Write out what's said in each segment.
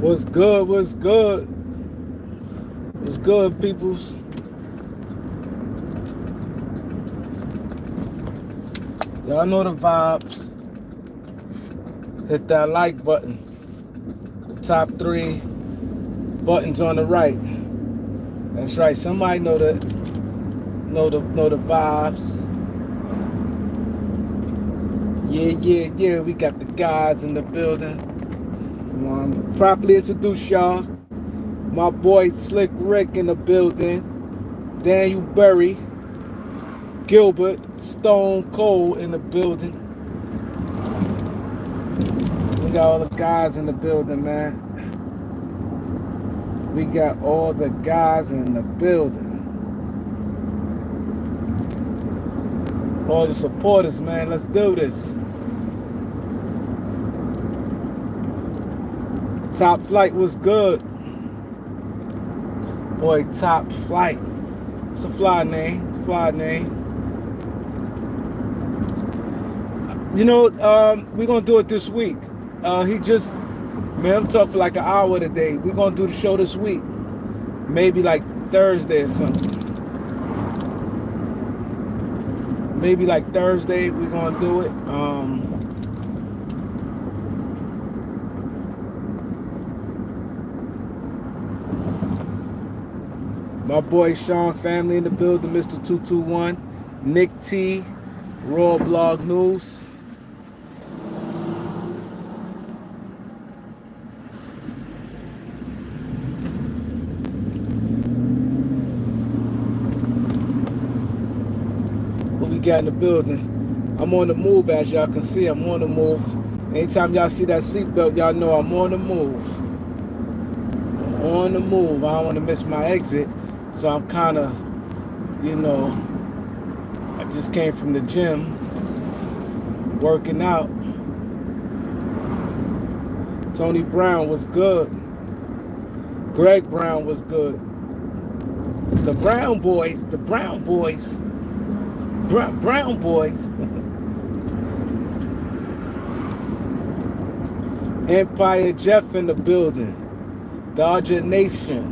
What's good? What's good? What's good, peoples? Y'all know the vibes. Hit that like button. The top 3 buttons on the right. That's right. Somebody know the vibes. Yeah. We got the guys in the building. Properly introduce y'all. My boy Slick Rick in the building. Daniel Berry. Gilbert Stone Cold in the building. We got all the guys in the building, man. We got all the guys in the building. All the supporters, man. Let's do this. Top Flight was good. Boy, Top Flight. It's a fly name. You know, we're going to do it this week. I'm talking for like an hour today. We're going to do the show this week. Maybe like Thursday or something. Maybe like Thursday we're going to do it. My boy Sean Family in the building, Mr. 221. Nick T, Raw Blog News. What we got in the building? I'm on the move, as y'all can see. I'm on the move. Anytime y'all see that seatbelt, y'all know I'm on the move. I'm on the move. I don't want to miss my exit. So I'm kind of, I just came from the gym, working out. Tony Brown was good. Greg Brown was good. The Brown boys. Empire Jeff in the building. Dodger Nation.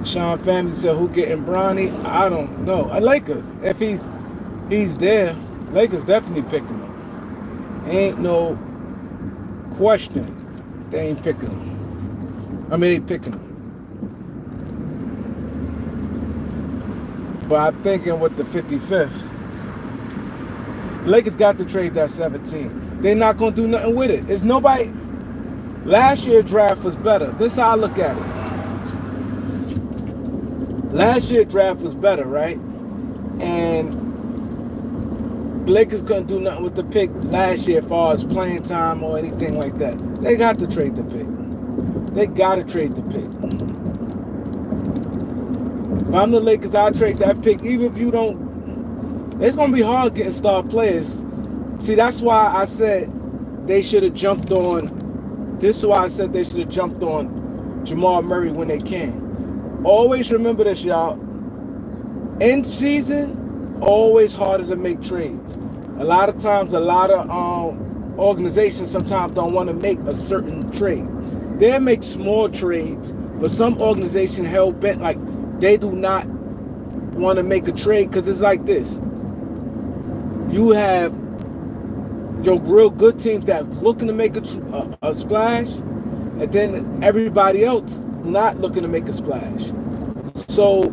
Sean Family said, who getting Bronny? I don't know. Lakers. If he's there, Lakers definitely picking him. Ain't no question. They ain't picking him. They picking him. But I'm thinking with the 55th, Lakers got to trade that 17. They're not going to do nothing with it. It's nobody. Last year's draft was better. This is how I look at it. Last year's draft was better, right? And Lakers couldn't do nothing with the pick last year as far as playing time or anything like that. They got to trade the pick. They got to trade the pick. If I'm the Lakers, I'll trade that pick. Even if you don't, it's going to be hard getting star players. See, that's why I said they should have jumped on. This is why I said they should have jumped on Jamal Murray when they can. Always remember this, y'all. In season, always harder to make trades. A lot of times, a lot of organizations sometimes don't want to make a certain trade. They make small trades, but some organization hell bent like they do not want to make a trade because it's like this. You have your real good teams that's looking to make a splash, and then everybody else not looking to make a splash. So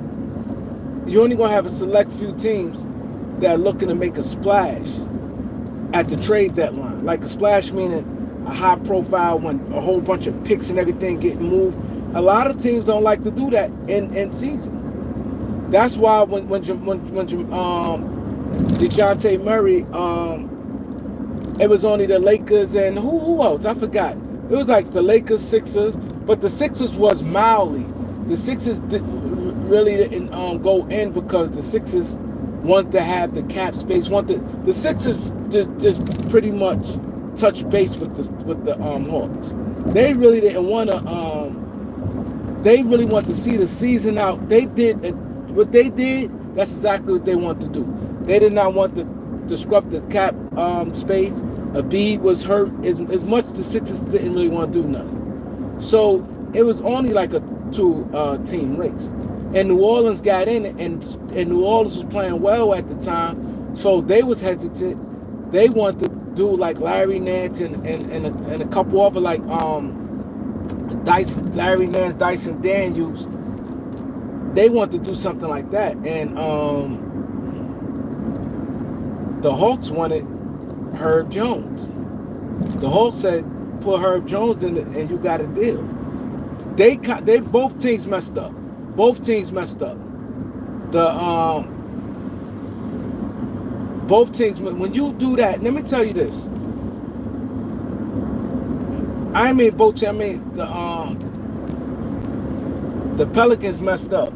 you're only going to have a select few teams that are looking to make a splash at the trade deadline. Like a splash meaning a high profile when a whole bunch of picks and everything get moved. A lot of teams don't like to do that in season. That's why when DeJounte Murray, it was only the Lakers and who else? I forgot. It was like the Lakers, Sixers, but the Sixers was mildly. The Sixers really didn't go in because the Sixers wanted to have the cap space. The Sixers just pretty much touch base with the Hawks. They really didn't want to. They really want to see the season out. They did what they did. That's exactly what they want to do. They did not want to disrupt the cap space. Embiid was hurt. As much the Sixers didn't really want to do nothing. So it was only like a two-team race. And New Orleans got in it, and New Orleans was playing well at the time, so they was hesitant. They wanted to do like Larry Nance and a couple other like Larry Nance, Dyson Daniels. They want to do something like that, and the Hawks wanted Herb Jones. The Hawks said, "Put Herb Jones in it, and you got a deal." They both teams messed up. Both teams messed up. Both teams. When you do that, let me tell you this. I mean both teams. I mean the Pelicans messed up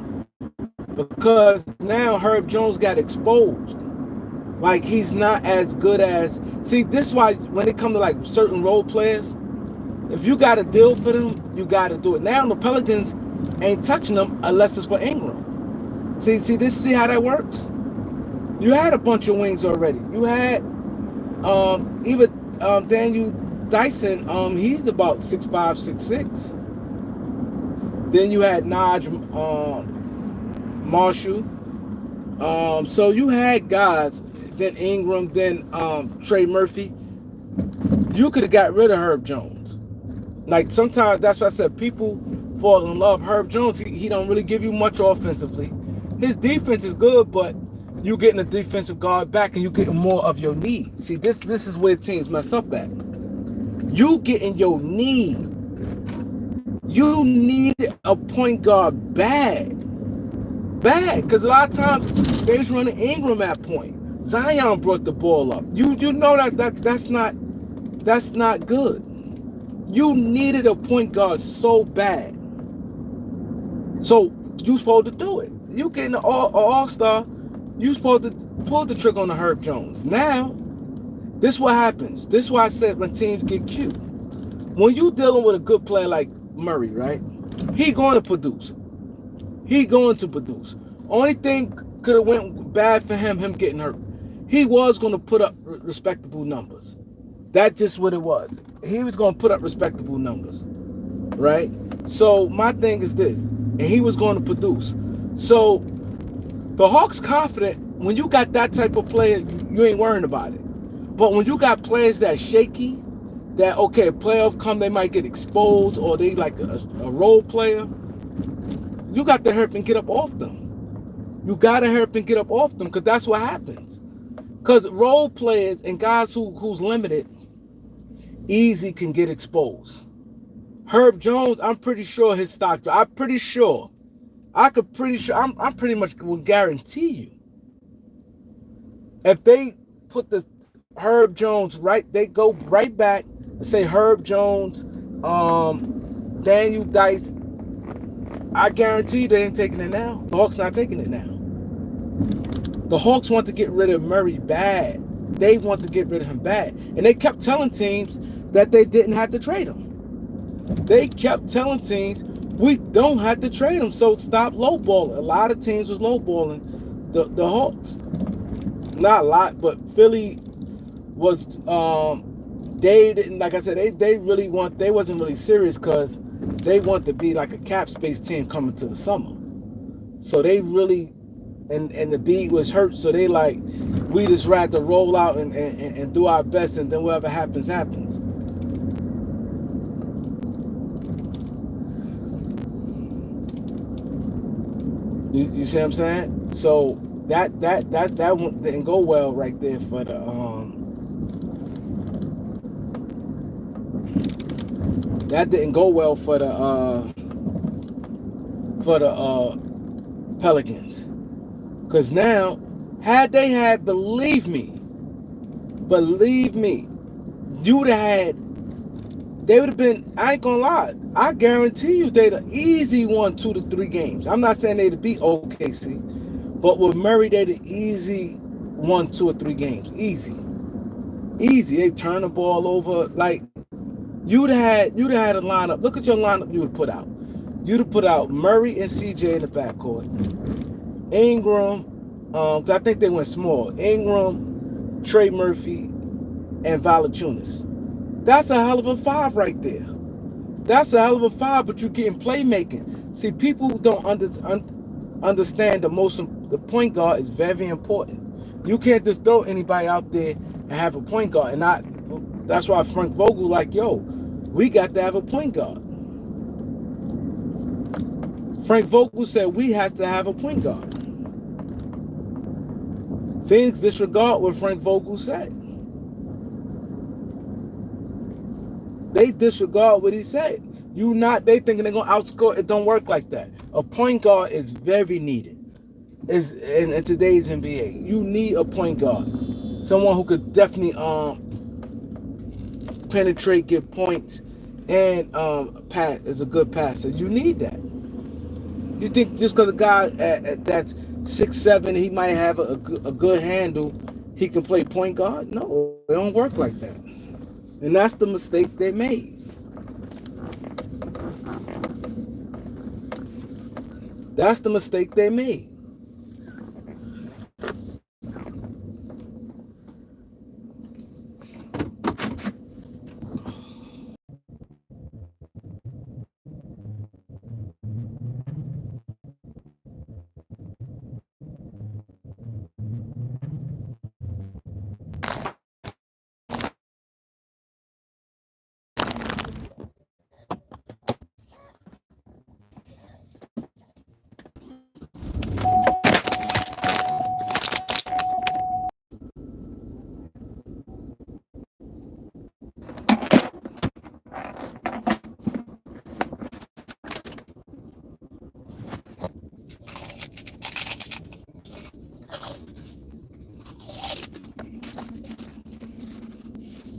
because now Herb Jones got exposed. Like he's not as good as. See, this is why when it comes to like certain role players, if you got a deal for them, you got to do it. Now the Pelicans ain't touching them unless it's for Ingram. See how that works? You had a bunch of wings already. You had even Daniel Dyson. He's about 6'5", 6'6". Then you had Naj Marshall. So you had guys. Then Ingram. Then Trey Murphy. You could have got rid of Herb Jones. Like sometimes that's what I said. People fall in love. Herb Jones, he don't really give you much offensively. His defense is good, but you getting a defensive guard back and you getting more of your need. See, this is where teams mess up at. You getting your need. You need a point guard bad. Because a lot of times they was running Ingram at point. Zion brought the ball up. You know that's not good. You needed a point guard so bad. So you supposed to do it. You getting an all-star, you supposed to pull the trigger on the Herb Jones. Now, this is what happens. This is why I said when teams get cute. When you dealing with a good player like Murray, right? He going to produce. Only thing could have went bad for him getting hurt. He was going to put up respectable numbers. That's just what it was. He was going to put up respectable numbers, right? So my thing is this, and he was going to produce. So the Hawks confident when you got that type of player, you ain't worrying about it. But when you got players that shaky, that okay, playoff come, they might get exposed or they like a role player, you got to hurry and get up off them. You got to hurry and get up off them because that's what happens. Because role players and guys who's limited, easy can get exposed. Herb Jones, I'm pretty sure his stock. I'm pretty much will guarantee you. If they put the Herb Jones right, they go right back and say Herb Jones, Daniel Dice. I guarantee you they ain't taking it now. The Hawks not taking it now. The Hawks want to get rid of Murray bad. They want to get rid of him bad. And they kept telling teams that they didn't have to trade him. They kept telling teams, we don't have to trade him, so stop lowballing. A lot of teams was lowballing the Hawks. Not a lot, but Philly was, they didn't, like I said, they wasn't really serious because they want to be like a cap space team coming to the summer. So they really, and the beat was hurt, so they like, we just rather roll out and do our best, and then whatever happens, happens. You see what I'm saying? So that one didn't go well right there for the that didn't go well for the Pelicans. Because now, had they had, believe me, you would have had, they would have been, I ain't gonna lie, I guarantee you they'd have easy won 2 to 3 games. I'm not saying they'd beat OKC, but with Murray, they'd have easy won 2 or 3 games. Easy. They turn the ball over. Like, you'd have had a lineup. Look at your lineup you would have put out. You'd have put out Murray and CJ in the backcourt. Ingram, I think they went small. Ingram, Trey Murphy, and Valachunas. That's a hell of a five right there. That's a hell of a five, but you're getting playmaking. See, people don't understand the point guard is very important. You can't just throw anybody out there and have a point guard. That's why Frank Vogel like, yo, we got to have a point guard. Frank Vogel said we have to have a point guard. Phoenix disregard what Frank Vogel said. They disregard what he said. They thinking they're gonna outscore. It don't work like that. A point guard is very needed. Is in today's NBA. You need a point guard. Someone who could definitely penetrate, get points, and pass is a good passer. You need that. You think just because a guy that's 6'7", he might have a good handle, he can play point guard? No, it don't work like that. And that's the mistake they made. That's the mistake they made.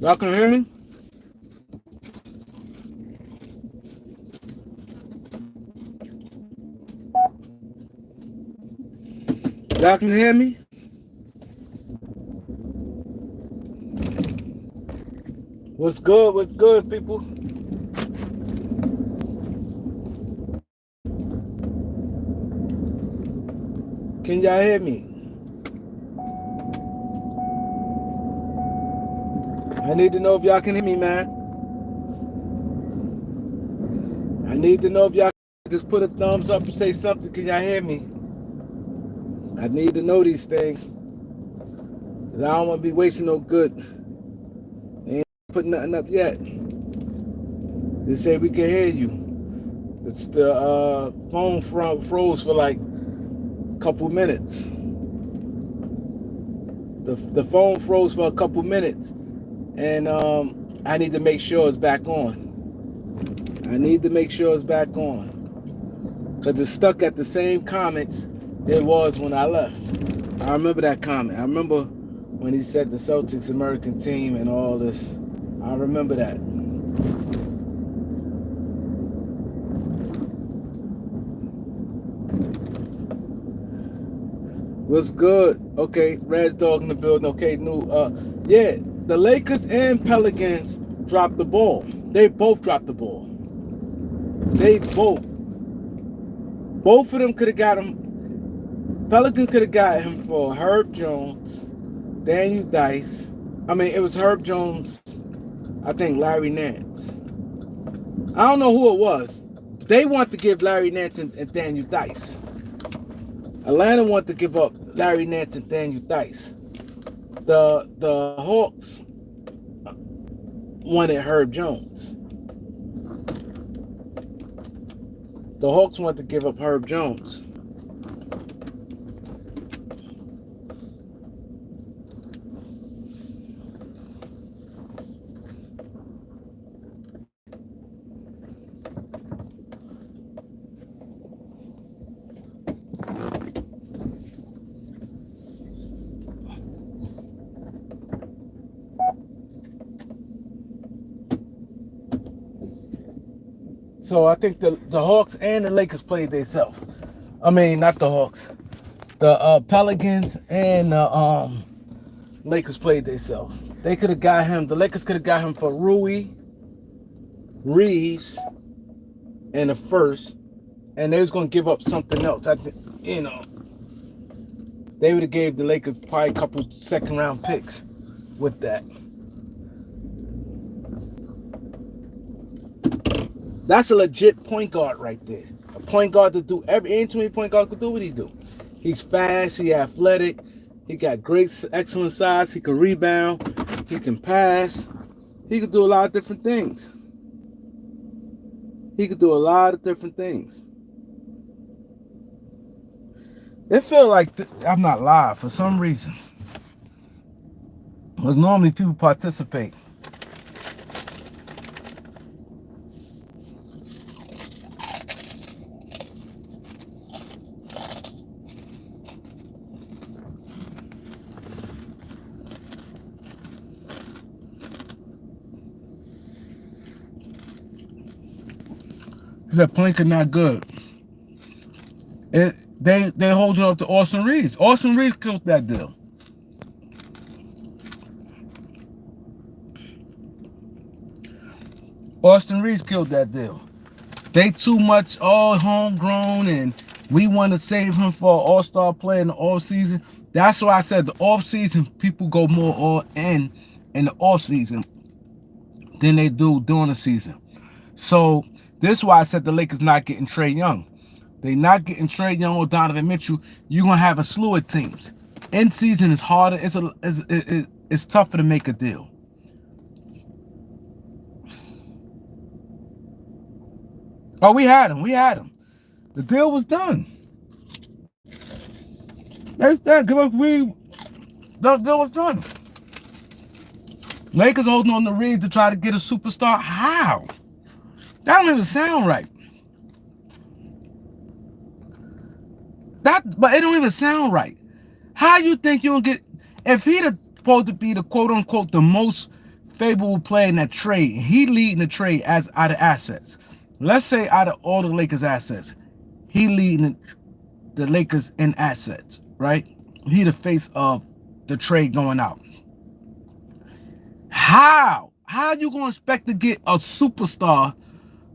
Y'all can hear me? Y'all can hear me? What's good? What's good, people? Can y'all hear me? I need to know if y'all can hear me, man. I need to know if y'all can just put a thumbs up and say something. Can y'all hear me? I need to know these things. Because I don't want to be wasting no good. Ain't putting nothing up yet. They say we can hear you. It's the phone froze for like a couple minutes. The phone froze for a couple minutes. And I need to make sure it's back on. I need to make sure it's back on. Because it's stuck at the same comments it was when I left. I remember that comment. I remember when he said the Celtics American team and all this. I remember that. What's good? Okay, Red Dog in the building. Okay, yeah, the Lakers and Pelicans dropped the ball. They both dropped the ball. Both of them could have got him. Pelicans could have got him for Herb Jones, Daniel Dice. I mean, it was Herb Jones, I think Larry Nance. I don't know who it was. They want to give Larry Nance and Daniel Dice. Atlanta wanted to give up Larry Nance and Daniel Dice. The Hawks wanted Herb Jones. The Hawks wanted to give up Herb Jones. So I think the Hawks and the Lakers played themselves. I mean, not the Hawks. The Pelicans and the Lakers played themselves. They could have got him. The Lakers could have got him for Rui, Reeves, and the first, and they was gonna give up something else. I think, they would have gave the Lakers probably a couple second round picks. with that. That's a legit point guard right there. A point guard to do any too many point guard could do what he do. He's fast, he athletic, he got great, excellent size, he can rebound, he can pass, he could do a lot of different things. He could do a lot of different things. It feel like I'm not live for some reason. Because normally people participate. That Plinker not good. They holding up to Austin Reeves. Austin Reeves killed that deal. Austin Reeves killed that deal. They too much all homegrown, and we want to save him for an all-star play in the off-season. That's why I said the off-season people go more all in the off-season than they do during the season. So this is why I said the Lakers not getting Trae Young. They not getting Trae Young or Donovan Mitchell. You're gonna have a slew of teams. In season is harder. It's tougher to make a deal. Oh, we had him. The deal was done. The deal was done. Lakers holding on the Reeves to try to get a superstar. How? That don't even sound right. But it don't even sound right. How you think you'll get, if he's supposed to be the quote unquote the most favorable player in that trade, he leading the trade as out of assets. Let's say out of all the Lakers assets, he leading the Lakers in assets, right? He the face of the trade going out. How you gonna expect to get a superstar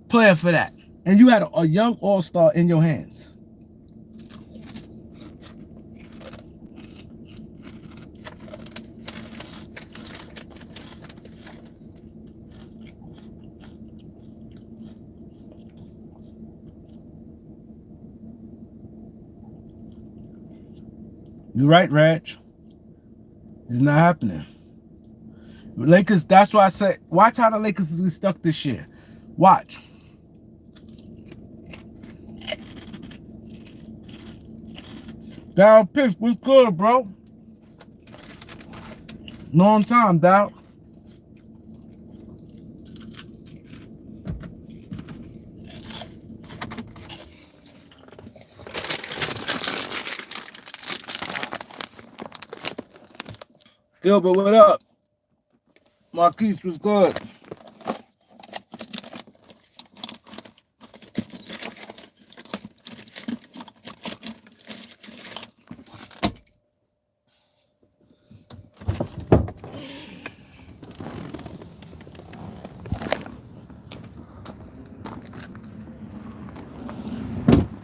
player for that? And you had a young all-star in your hands. You're right, Reg. It's not happening. Lakers, that's why I said, watch how the Lakers is stuck this year. Watch. Dow Pitts, we good, bro. Long time, Dow. Gilbert, what up? Marquise was good.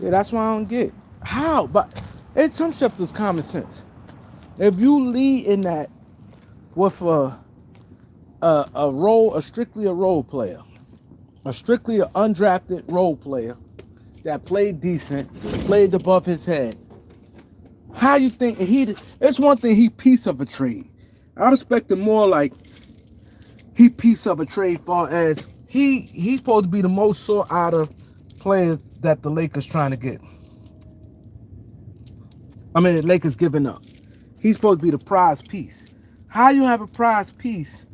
Yeah, that's why I don't get how. But it's some stuff that's common sense. If you lead in that with a strictly a role player, strictly an undrafted role player that played decent, played above his head, how you think it's one thing he piece of a trade. I expected more like he piece of a trade far as he's supposed to be the most sought out of players that the Lakers trying to get. I mean, the Lakers giving up. He's supposed to be the prize piece. How you have a prize piece?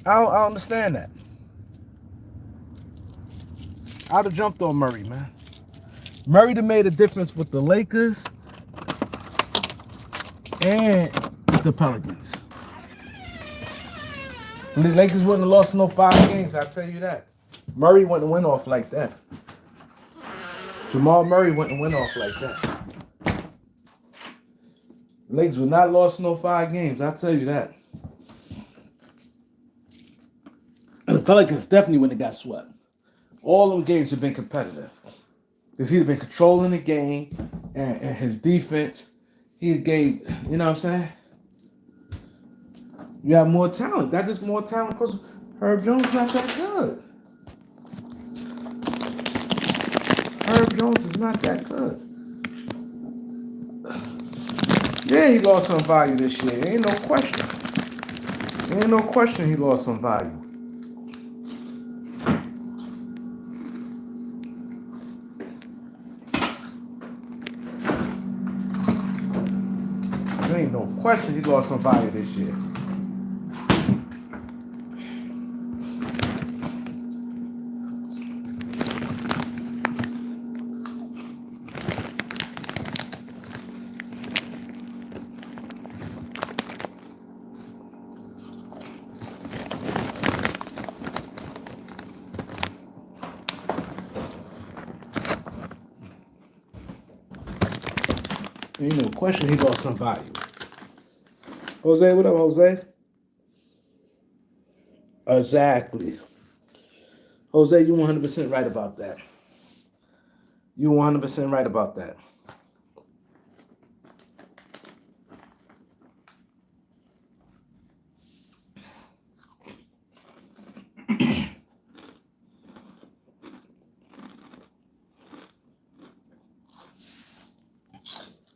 I don't understand that. I'd have jumped on Murray, man. Murray done made a difference with the Lakers and the Pelicans. The Lakers wouldn't have lost no 5 games, I'll tell you that. Murray wouldn't win off like that. Jamal Murray wouldn't win off like that. The Lakers would not lost no 5 games, I'll tell you that. And the Pelicans definitely wouldn't have got swept. All them games have been competitive. Because he'd have been controlling the game and his defense. He gave, you know what I'm saying? You have more talent. That's just more talent because Herb Jones not that good. Herb Jones is not that good. Yeah, he lost some value this year. Ain't no question. Ain't no question he lost some value. There ain't no question he lost some value this year. Ain't no question he lost some value. Jose, what up, Jose? Exactly. Jose, you 100% right about that. You 100% right about that.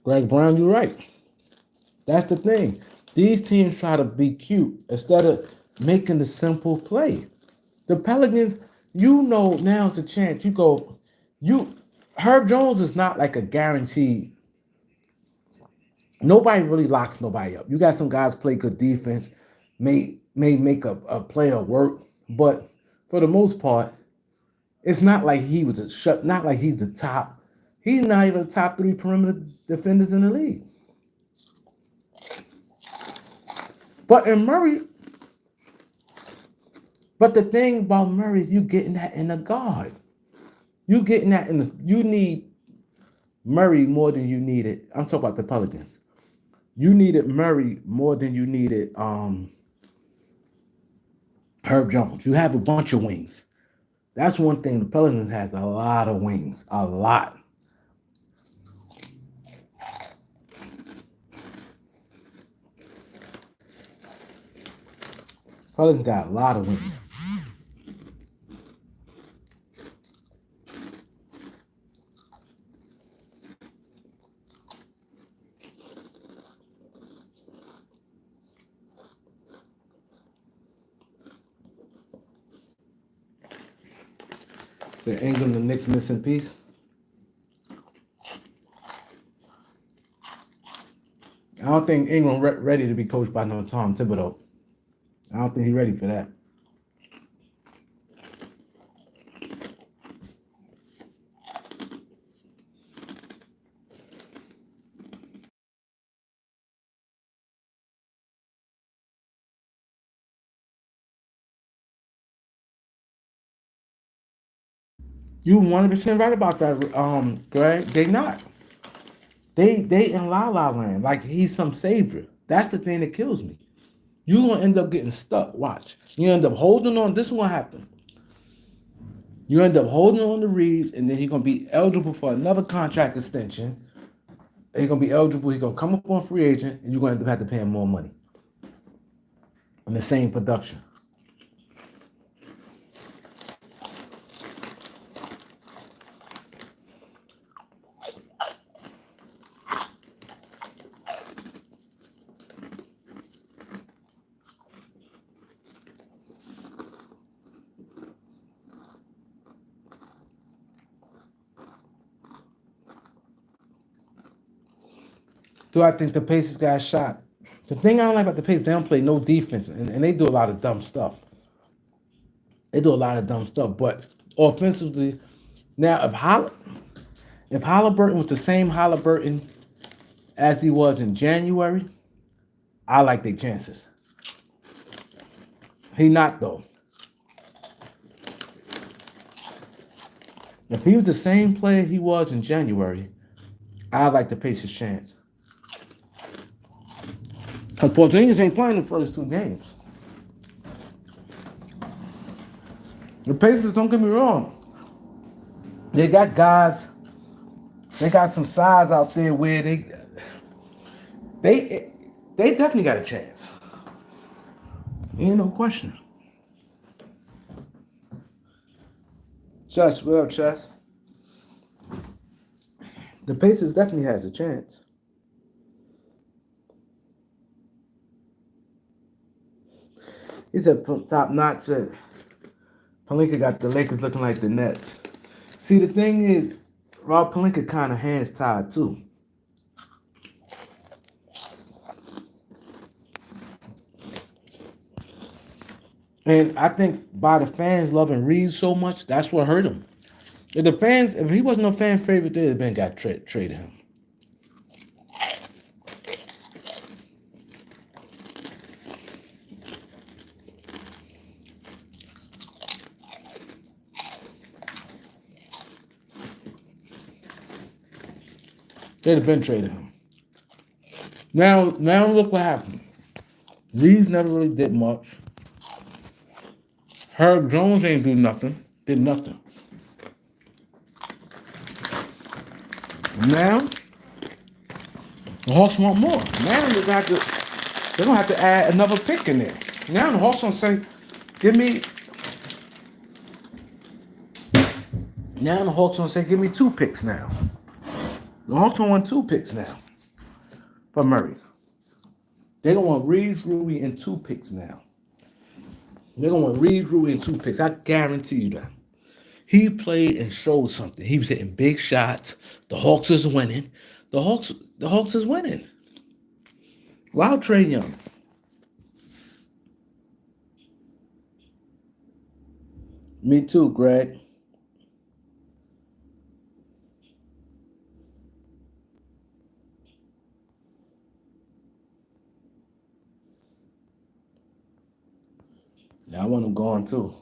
Greg Brown, you're right. That's the thing. These teams try to be cute instead of making the simple play. The Pelicans, you know, now's the chance. You Herb Jones is not like a guarantee. Nobody really locks nobody up. You got some guys play good defense, may make a player work, but for the most part, it's not like he was not like he's the top. He's not even the top three perimeter defenders in the league. But in Murray, but the thing about Murray, you getting that in the guard. You getting that in the. You need Murray more than you needed. I'm talking about the Pelicans. You needed Murray more than you needed Herb Jones. You have a bunch of wings. That's one thing. The Pelicans has a lot of wings. A lot. Pelicans got a lot of wings. So Ingram, the Knicks missing piece. I don't think Ingram ready to be coached by no Tom Thibodeau. I don't think he's ready for that. You 100% right about that, Greg. They not. They in la la land like he's some savior. That's the thing that kills me. You gonna end up getting stuck. Watch. You end up holding on. This is what happened. You end up holding on to Reeves, and then he's gonna be eligible for another contract extension. He's gonna be eligible. He's gonna come up on free agent, and you're gonna end up having to pay him more money in the same production. Do I think the Pacers got shot? The thing I don't like about the Pacers, they don't play no defense, and they do a lot of dumb stuff. They do a lot of dumb stuff, but offensively, now if Halliburton was the same Halliburton as he was in January, I like their chances. He not though. If he was the same player he was in January, I like the Pacers' chance. Because Porzingis ain't playing the first two games. The Pacers, don't get me wrong, they got guys, they got some size out there where they definitely got a chance. Ain't no question. Chess, what up, Chess? The Pacers definitely has a chance. He said top notch said Pelinka got the Lakers looking like the Nets. See, the thing is, Rob Pelinka kind of hands tied too. And I think by the fans loving Reeves so much, that's what hurt him. If the fans, if he wasn't no fan favorite, they'd have been got traded him. They'd have been traded him. Now look what happened. Reeves never really did much. Herb Jones ain't do nothing. Did nothing. Now the Hawks want more. Now they're gonna have to add another pick in there. Now the Hawks gonna say, give me. Now the Hawks gonna say, give me 2 picks now. The Hawks gonna want 2 picks now for Murray. They're gonna want Reeves, Rui, and 2 picks now. They're gonna want Reeves, Rui, and 2 picks. I guarantee you that. He played and showed something. He was hitting big shots. The Hawks is winning. The Hawks is winning. Wow, Trae Young. Me too, Greg. Yeah, I want him gone too.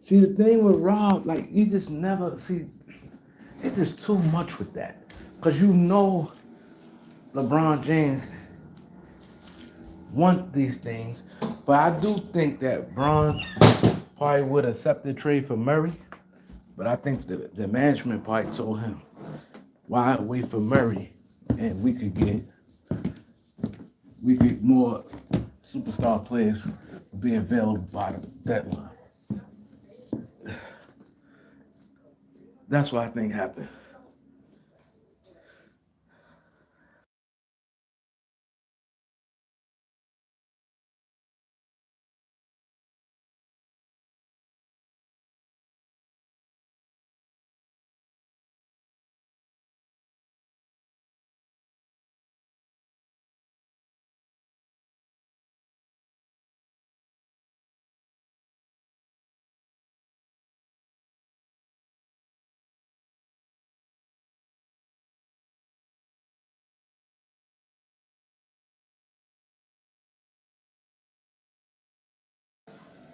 See, the thing with Rob, like, you just never see. It's just too much with that, cause you know, LeBron James want these things, but I do think that Bron probably would accept the trade for Murray, but I think the management probably told him, why wait for Murray and we could get more superstar players be available by the deadline. That's what I think happened.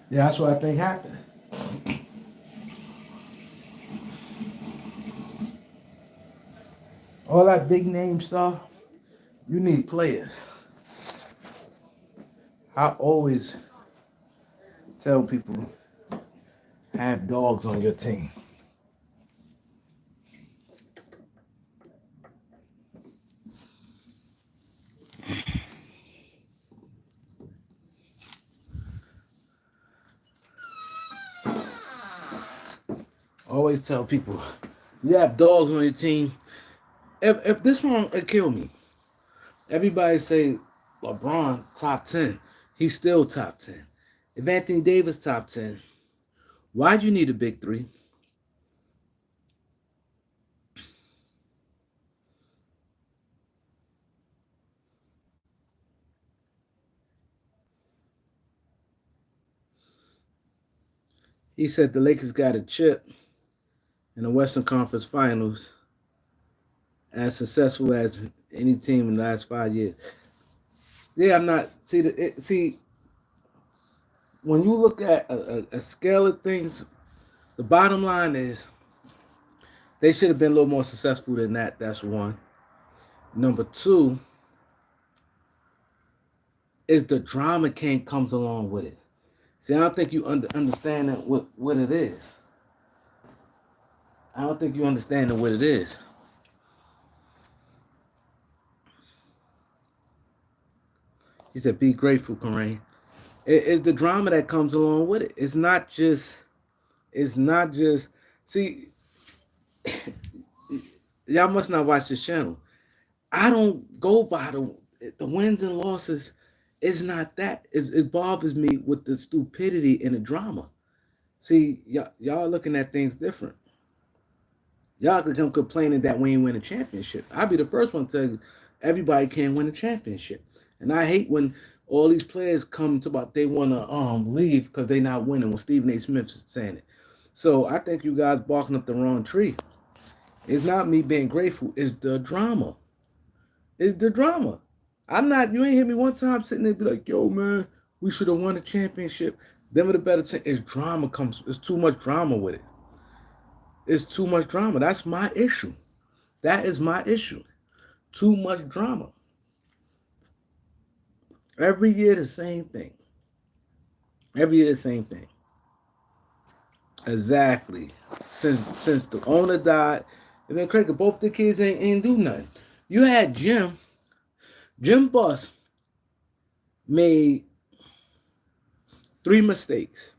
Yeah, that's what I think happened. All that big name stuff, you need players. I always tell people, have dogs on your team. Always tell people, you have dogs on your team. If this one would kill me, everybody say LeBron top 10. He's still top 10. If Anthony Davis top 10, why'd you need a big 3? He said the Lakers got a chip in the Western Conference Finals as successful as any team in the last 5 years. Yeah, I'm not. See, when you look at a scale of things, the bottom line is they should have been a little more successful than that. That's one. Number 2 is the drama comes along with it. See, I don't think you understand that what it is. I don't think you understand what it is. He said, "Be grateful, Kareem." It's the drama that comes along with it. It's not just. It's not just. See, y'all must not watch this channel. I don't go by the wins and losses. It's not that. It bothers me with the stupidity and the drama. See, y'all looking at things different. Y'all could come complaining that we ain't win a championship. I'll be the first one to tell you everybody can win a championship. And I hate when all these players come to about they want to leave because they not winning when Stephen A. Smith's saying it. So I think you guys barking up the wrong tree. It's not me being grateful. It's the drama. It's the drama. I'm not. You ain't hear me one time sitting there and be like, "Yo, man, we should have won a championship." Them are the better team. It's drama comes. It's too much drama with it. It's too much drama. That's my issue. That is my issue. Too much drama. Every year the same thing. Every year the same thing. Exactly. Since the owner died, and then Craig, both the kids ain't do nothing. You had Jim Buss made 3 mistakes.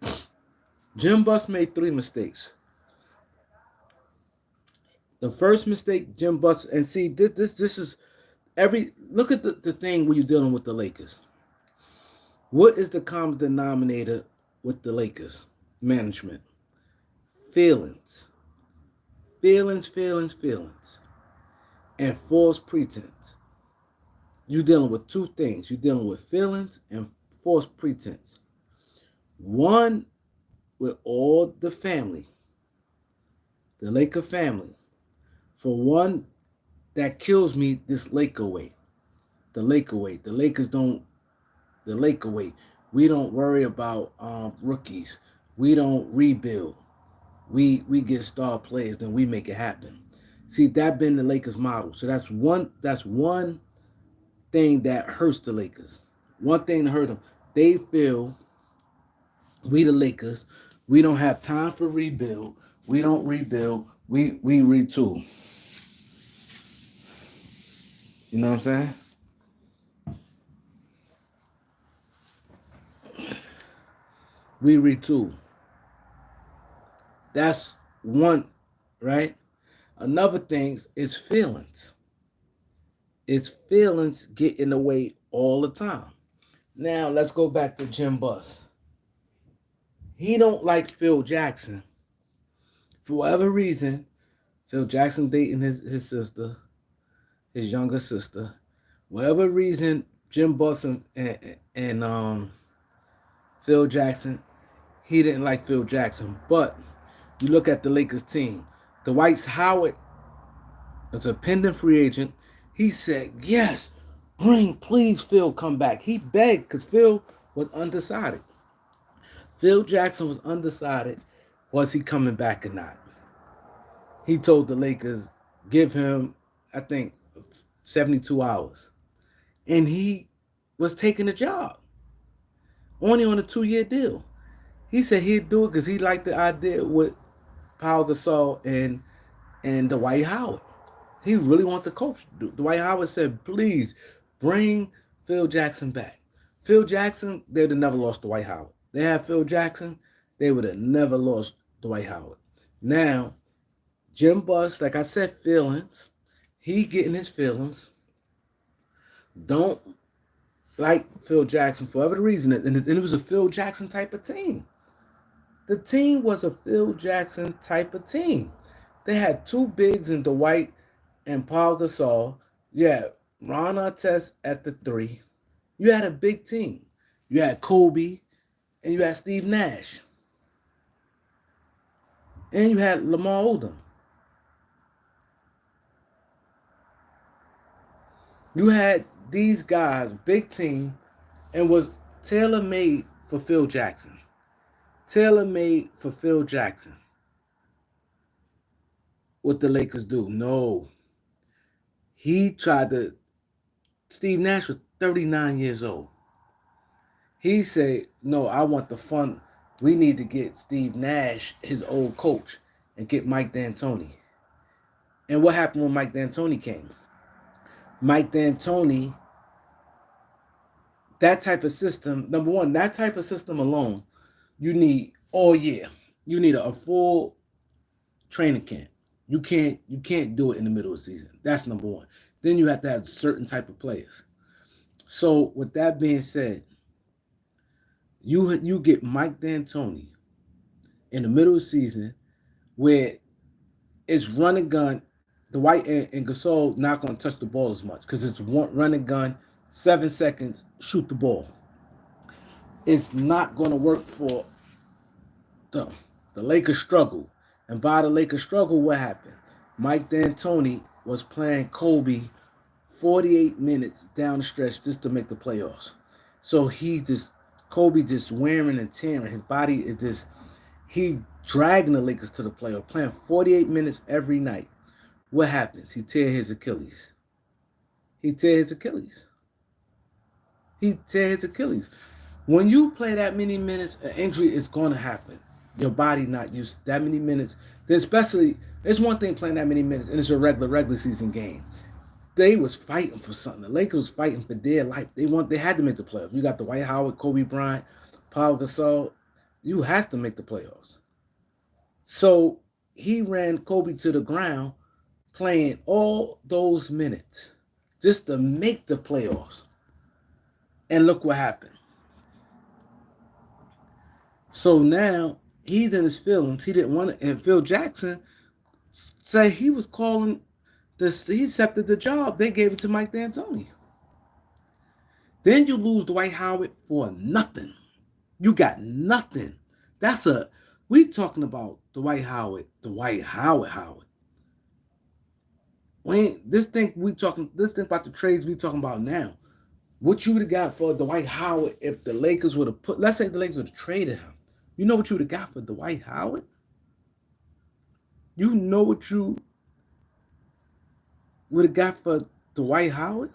Jim Buss made 3 mistakes. The first mistake, Jim Buss, and see this is look at the thing when you're dealing with the Lakers. What is the common denominator with the Lakers management? Feelings. Feelings. And false pretense. You're dealing with 2 things. You're dealing with feelings and false pretense. One, with all the family, the Laker family. For one, that kills me, this Laker way. The Laker way. The Lakers don't, the Laker way. We don't worry about rookies. We don't rebuild. We get star players, then we make it happen. See, that been the Lakers model. So that's one thing that hurts the Lakers. One thing that hurt them. They feel we the Lakers, we don't have time for rebuild. We don't rebuild. We retool. You know what I'm saying? We retool. That's one, right? Another thing is feelings. It's feelings get in the way all the time. Now let's go back to Jim Buss. He don't like Phil Jackson. For whatever reason, Phil Jackson dating his sister, his younger sister. Whatever reason, Jim Buss and Phil Jackson, he didn't like Phil Jackson. But you look at the Lakers team. Dwight Howard is a pending free agent. He said, yes, please, Phil, come back. He begged because Phil was undecided. Phil Jackson was undecided. Was he coming back or not? He told the Lakers, give him, I think, 72 hours. And he was taking the job. Only on a 2-year deal. He said he'd do it because he liked the idea with Paul Gasol and Dwight Howard. He really wanted to coach. Dwight Howard said, please bring Phil Jackson back. Phil Jackson, they would have never lost Dwight Howard. They had Phil Jackson, they would have never lost Dwight Howard. Now, Jim Buss, like I said, feelings. He getting his feelings. Don't like Phil Jackson for whatever reason. And it was a Phil Jackson type of team. The team was a Phil Jackson type of team. They had 2 bigs in Dwight and Paul Gasol. Yeah, Ron Artest at the 3. You had a big team. You had Kobe and you had Steve Nash. And you had Lamar Odom. You had these guys, big team, and was tailor-made for Phil Jackson. Tailor-made for Phil Jackson. What the Lakers do? No. He tried to... Steve Nash was 39 years old. He said, no, I want the fun. We need to get Steve Nash, his old coach, and get Mike D'Antoni. And what happened when Mike D'Antoni came? Mike D'Antoni That type of system, number one, that type of system alone, you need all year. You need a full training camp. You can't do it in the middle of the season. That's number one. Then you have to have certain type of players. So with that being said, you get Mike D'Antoni in the middle of the season where it's run and gun. The White and Gasol not going to touch the ball as much because it's one run and gun, 7 seconds, shoot the ball. It's not going to work for the the Lakers struggle. And by the Lakers struggle, what happened? Mike D'Antoni was playing Kobe 48 minutes down the stretch just to make the playoffs. So Kobe just wearing and tearing. His body is just, he dragging the Lakers to the playoff, playing 48 minutes every night. What happens? He tear his Achilles. He tear his Achilles. He tear his Achilles. When you play that many minutes, an injury is going to happen. Your body not used to that many minutes. Especially, it's one thing playing that many minutes, and it's a regular season game. They was fighting for something. The Lakers was fighting for their life. They had to make the playoffs. You got the Dwight Howard, Kobe Bryant, Paul Gasol. You have to make the playoffs. So he ran Kobe to the ground, playing all those minutes just to make the playoffs. And look what happened. So now he's in his feelings. He didn't want it. And Phil Jackson said he was calling this. He accepted the job. They gave it to Mike D'Antoni. Then you lose Dwight Howard for nothing. You got nothing. We talking about Dwight Howard. This thing about the trades we talking about now. What you would have got for Dwight Howard if the Lakers would have let's say the Lakers would have traded him. You know what you would have got for Dwight Howard? You know what you would have got for Dwight Howard?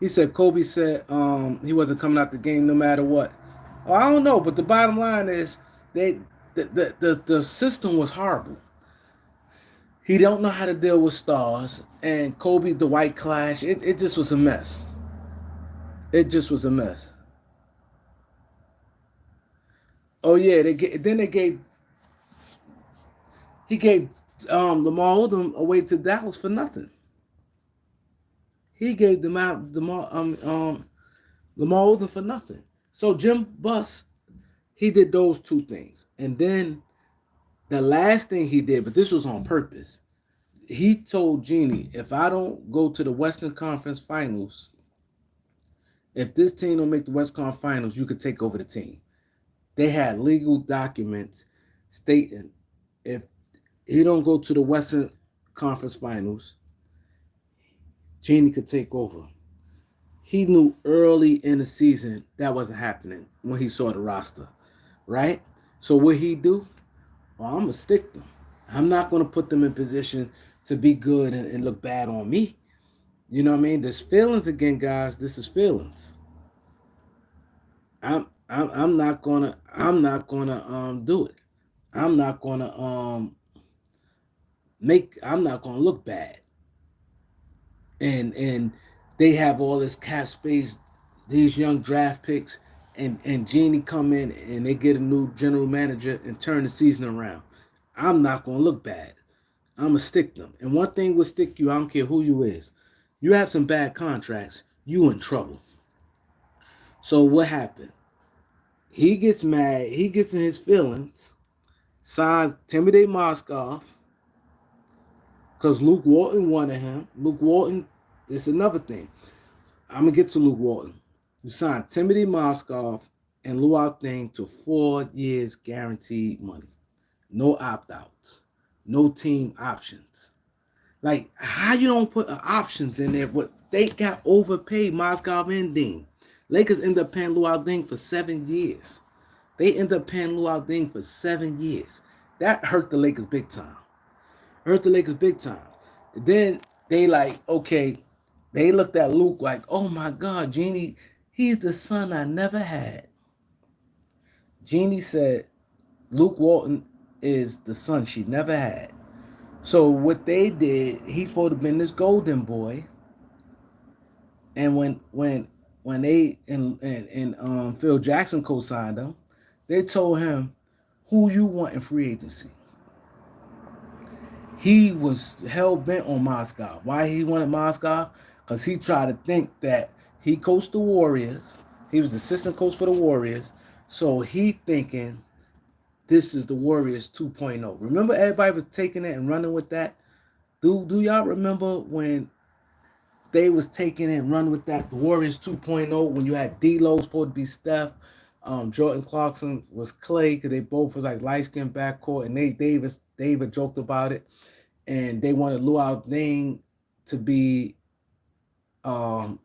He said Kobe said he wasn't coming out the game no matter what. Oh, I don't know, but the bottom line is the system was horrible. He don't know how to deal with stars, and Kobe Dwight clash. It just was a mess. It just was a mess. Oh yeah, he gave Lamar Odom away to Dallas for nothing. He gave them out Lamar Odom for nothing. So Jim Buss, he did those two things, and then the last thing he did, but this was on purpose. He told Jeanie, if I don't go to the Western Conference Finals, if this team don't make the Western Conference Finals, you could take over the team. They had legal documents stating if he don't go to the Western Conference Finals, Jeanie could take over. He knew early in the season that wasn't happening when he saw the roster, right? So what he do? Well, I'm going to stick them. I'm not going to put them in position to be good and look bad on me. You know what I mean? There's feelings again, guys. This is feelings. I'm not gonna do it. I'm not gonna look bad. And they have all this cap space, these young draft picks, and Jeanie come in and they get a new general manager and turn the season around. I'm not gonna look bad. I'm gonna stick them. And one thing will stick you, I don't care who you is. You have some bad contracts, you in trouble. So what happened? He gets mad, he gets in his feelings, signs Timothy Mozgov, because Luke Walton wanted him. Luke Walton, it's another thing. I'm going to get to Luke Walton. You signed Timothy Mozgov and Luau Thing to 4 years guaranteed money. No opt-outs. No team options. Like, how you don't put options in there? But they got overpaid Mozgov and Dean. Lakers end up paying Luau Ding for 7 years. They end up paying Luau Ding for 7 years. That hurt the Lakers big time. Then they like, okay, they looked at Luke like, oh my God, Jeanie, he's the son I never had. Jeanie said Luke Walton is the son she never had. So what they did, he's supposed to have been this golden boy, and when they and Phil Jackson co-signed him, they told him who you want in free agency. He was hell bent on Moscow. Why he wanted Moscow? Because he tried to think that he coached the Warriors. He was assistant coach for the Warriors. So he thinking this is the Warriors 2.0. Remember everybody was taking it and running with that? Do y'all remember when they was taking it and running with that, the Warriors 2.0, when you had D-Lo supposed to be Steph, Jordan Clarkson was Clay, because they both was like light-skinned backcourt, and David joked about it, and they wanted Luau Deng to be um,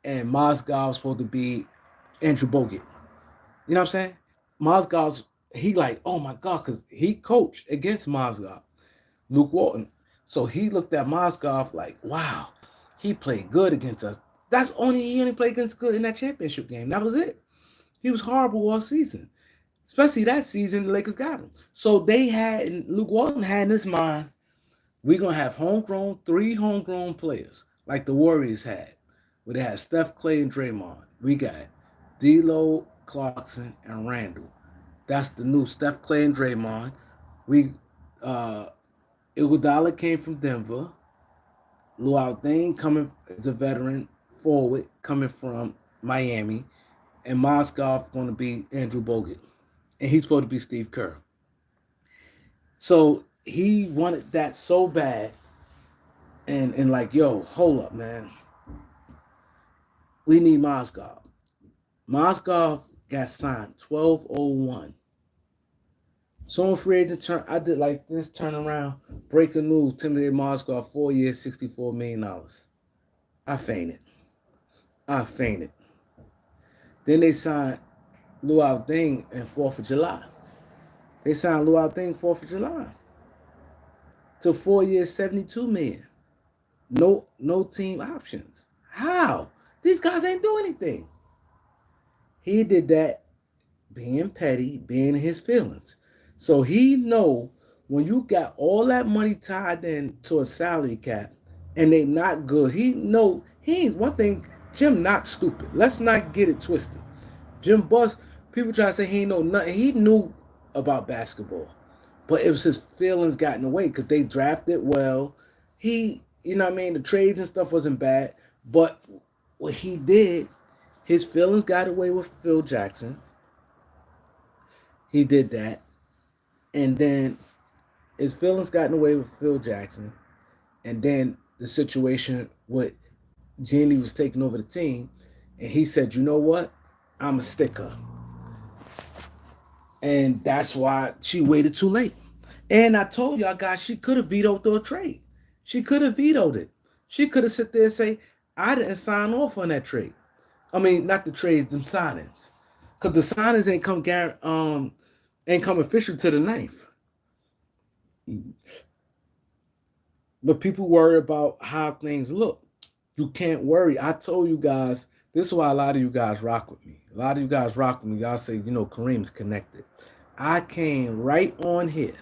and Mozgov was supposed to be Andrew Bogut. You know what I'm saying? Mozgov's, he like, oh my God, because he coached against Mozgov, Luke Walton. So he looked at Mozgov like, wow, he played good against us. He only played against good in that championship game. That was it. He was horrible all season. Especially that season, the Lakers got him. So they had, and Luke Walton had in his mind, we're going to have three homegrown players, like the Warriors had, where they had Steph, Clay, and Draymond. We got D'Lo, Clarkson, and Randall. That's the new Steph, Clay, and Draymond. We, Iguodala came from Denver. Luau Deng coming as a veteran forward, coming from Miami. And Mozgov going to be Andrew Bogut. And he's supposed to be Steve Kerr. So he wanted that so bad. And like, yo, hold up, man. We need Mozgov. Mozgov got signed 1201. So free agent turn, I did like this turnaround. Breaking news: Timothy Mozgov, 4 years, $64 million. I fainted. I fainted. Then they signed Luau Deng in 4th of July. They signed Luau Deng 4th of July to 4 years, $72 million. No team options. How? These guys ain't doing anything. He did that being petty, being in his feelings. So he know when you got all that money tied in to a salary cap and they not good, he know he's one thing. Jim not stupid. Let's not get it twisted. Jim Buss, people try to say he ain't know nothing. He knew about basketball, but it was his feelings got in the way because they drafted well. You know what I mean? The trades and stuff wasn't bad, but what he did, his feelings got away with Phil Jackson. He did that. And then his feelings got in the way with Phil Jackson. And then the situation with Jeanie was taking over the team. And he said, you know what? I'm a sticker. And that's why she waited too late. And I told y'all guys she could have vetoed the trade. She could have vetoed it. She could have sit there and say, I didn't sign off on that trade. I mean, not the trades, them signings. Because the signings ain't come official to the 9th. But people worry about how things look. You can't worry. I told you guys, this is why a lot of you guys rock with me. A lot of you guys rock with me. Y'all say, Kareem's connected. I came right on here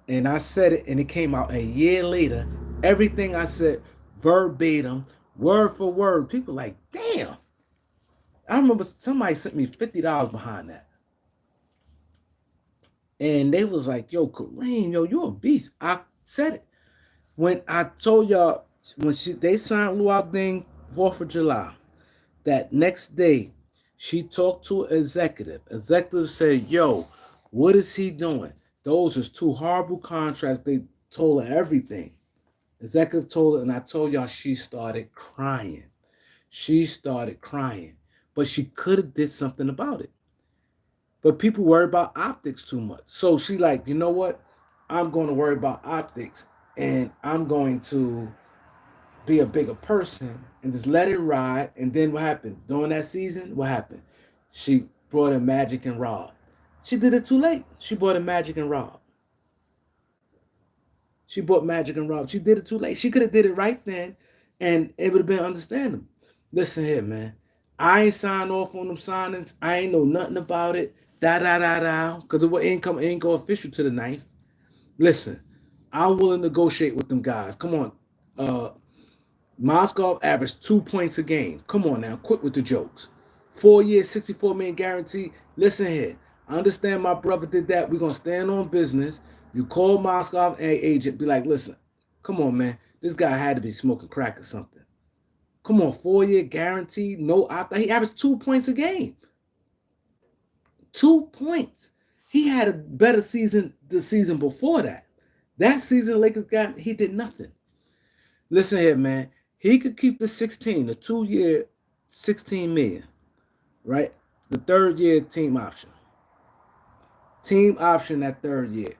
and I said it, and it came out a year later. Everything I said, verbatim, word for word. People like, damn. I remember somebody sent me $50 behind that. And they was like, yo, Kareem, you're a beast. I said it. When I told y'all, when they signed Luau Deng 4th of July, that next day, she talked to an executive. Executive said, yo, what is he doing? Those is 2 horrible contracts. They told her everything. Executive told her, and I told y'all she started crying. She started crying. But she could have did something about it. But people worry about optics too much. So she like, you know what? I'm going to worry about optics, and I'm going to be a bigger person and just let it ride. And then what happened? During that season, what happened? She brought in Magic and Rob. She did it too late. She brought in Magic and Rob. She brought Magic and Rob. She did it too late. She could have did it right then, and it would have been understandable. Listen here, man. I ain't signed off on them signings. I ain't know nothing about it. Because it ain't go official to the ninth. Listen, I'm willing to negotiate with them guys. Come on. Uh Moscow averaged 2 points a game. Come on now, quit with the jokes. 4 years, 64 million guarantee. Listen here. I understand my brother did that. We're gonna stand on business. You call Moscow agent, be like, listen, come on, man. This guy had to be smoking crack or something. Come on, 4 year guarantee, no opt. He averaged 2 points a game. 2 points. He had a better season the season before that. That season, Lakers got he did nothing. Listen here, man. He could keep the 16, the 2 year, 16 million, right? The third year team option. Team option that third year.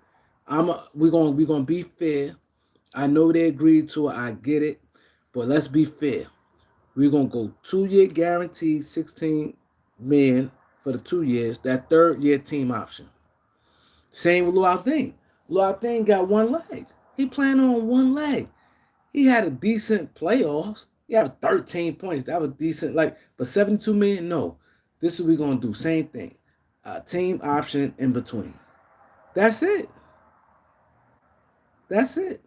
We're gonna be fair. I know they agreed to it. I get it, but let's be fair. We're gonna go 2 year guaranteed 16 million for the 2 years. That third year team option. Same with Luau Deng. Luau Deng got one leg. He playing on one leg. He had a decent playoffs. He had 13 points. That was decent. But 72 million, no. This is what we're gonna do. Same thing. Team option in between. That's it. That's it.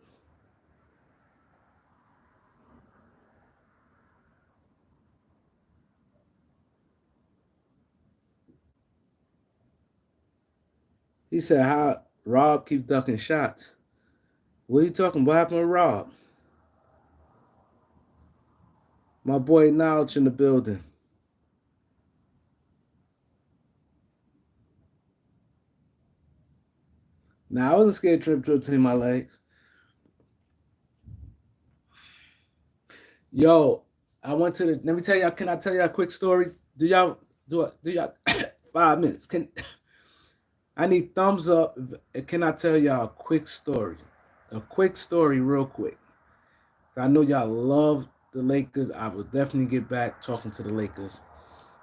He said how Rob keep ducking shots. What are you talking? What happened with Rob? My boy Notch in the building. Now I wasn't scared trip between my legs. Yo, I went to the. Let me tell y'all. Can I tell y'all a quick story? Do y'all 5 minutes? I need thumbs up. Can I tell y'all a quick story? A quick story, real quick. I know y'all love the Lakers. I will definitely get back talking to the Lakers.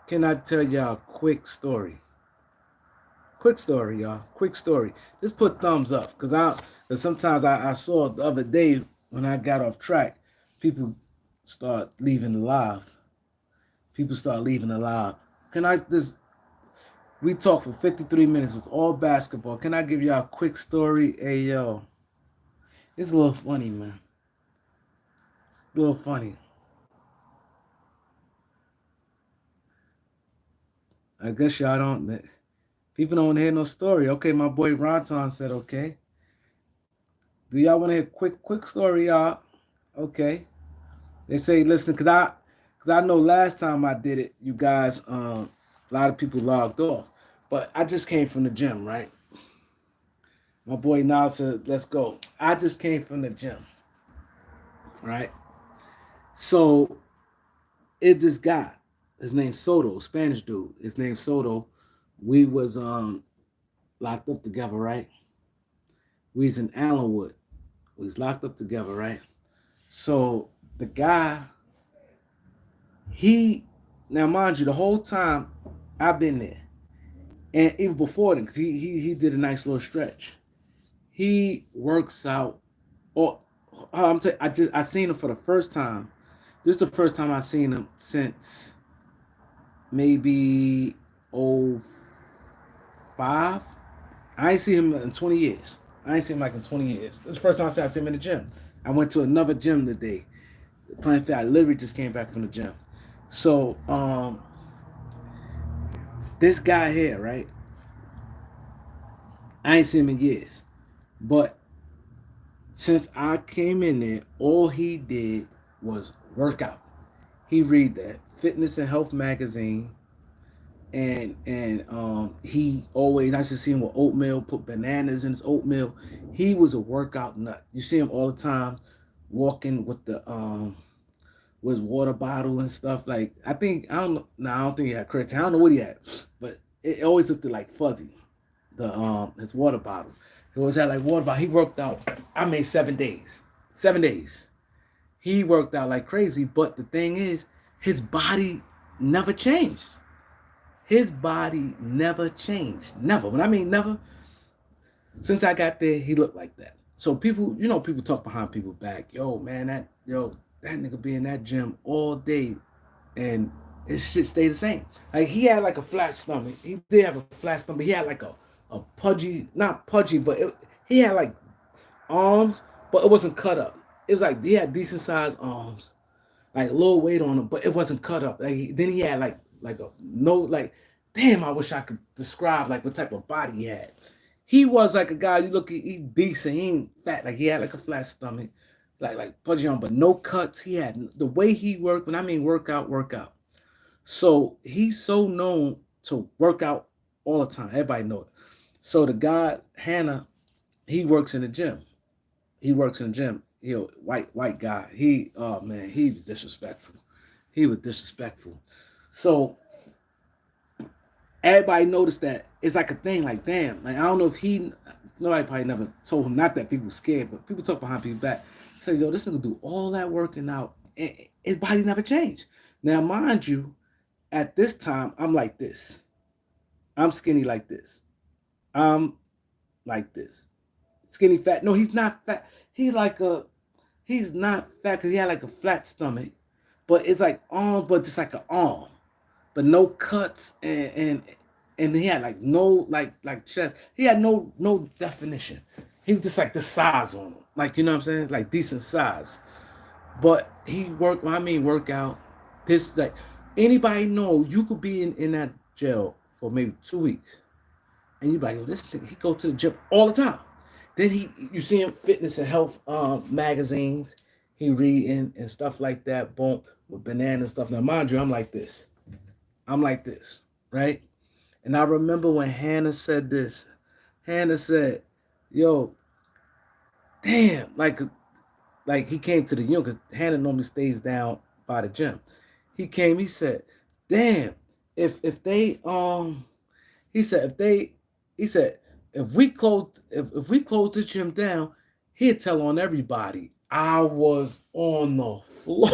Can I tell y'all a quick story? Quick story, y'all. Quick story. Just put thumbs up, cause sometimes I saw the other day when I got off track, people start leaving the live. People start leaving the live. Can I just We talked for 53 minutes. It's all basketball. Can I give y'all a quick story? Hey yo. It's a little funny, man. It's a little funny. I guess y'all don't. People don't want to hear no story. Okay, my boy Ronton said okay. Do y'all want to hear quick story, y'all? Okay. They say listen, cause I know last time I did it, you guys, a lot of people logged off. But I just came from the gym, right? My boy now said, let's go. I just came from the gym, right? So it this guy, his name's Soto, Spanish dude. His name's Soto. We was locked up together, right? We was in Allenwood. We was locked up together, right? So the guy, he now mind you, the whole time I've been there, and even before then, because he did a nice little stretch. He works out. Or I seen him for the first time. This is the first time I've seen him since maybe oh 05. I ain't seen him in 20 years. I ain't seen him like in 20 years. This is the first time I seen him in the gym. I went to another gym today. Playing fair, I literally just came back from the gym. So this guy here, right? I ain't seen him in years. But since I came in there, all he did was work out. He read that Fitness and Health magazine, and he always I should see him with oatmeal, put bananas in his oatmeal. He was a workout nut. You see him all the time, walking with the with his water bottle and stuff. Like I don't know. No, I don't think he had creatine. I don't know what he had, but it always looked like fuzzy. The his water bottle. He always had like water bottle. He worked out. I made 7 days. 7 days. He worked out like crazy. But the thing is, his body never changed. His body never changed. Never. When I mean never, since I got there, he looked like that. So people talk behind people's back. Yo, man, that nigga be in that gym all day, and his shit stayed the same. Like he had like a flat stomach. He did have a flat stomach. He had like a pudgy, not pudgy, but he had like arms, but it wasn't cut up. It was like he had decent sized arms, like a little weight on him, but it wasn't cut up. Then he had like a no like, damn, I wish I could describe like what type of body he had. He was like a guy you look at, he's decent, he ain't fat, like he had like a flat stomach, like pudgy on, but no cuts. He had the way he worked. When I mean workout. So he's so known to work out all the time. Everybody know it. So the guy Hannah, he works in the gym. He works in the gym. He a white guy. He oh man, he was disrespectful. He was disrespectful. So everybody noticed that it's like a thing. Like damn, like I don't know if nobody probably never told him. Not that people were scared, but people talk behind people's back. Say yo, this nigga do all that working out, and his body never changed. Now mind you, at this time I'm like this. I'm skinny like this. I'm like this. Skinny fat. No, he's not fat. He's not fat because he had like a flat stomach, but it's like arms, but just like an arm, but no cuts and he had like no like chest. He had no definition. He was just like the size on him, like you know what I'm saying, like decent size. But he worked. When I mean workout, this like anybody know you could be in that jail for maybe 2 weeks, and you be like, yo, this thing, he go to the gym all the time. Then you see him fitness and health magazines. He reading and stuff like that. Boom, with banana stuff. Now, mind you, I'm like this. Right? And I remember when Hannah said this. Hannah said, "Yo, damn!" Like he came to the gym because Hannah normally stays down by the gym. He came. He said, "Damn, if they he said if they he said." If we close the gym down, he'd tell on everybody. I was on the floor.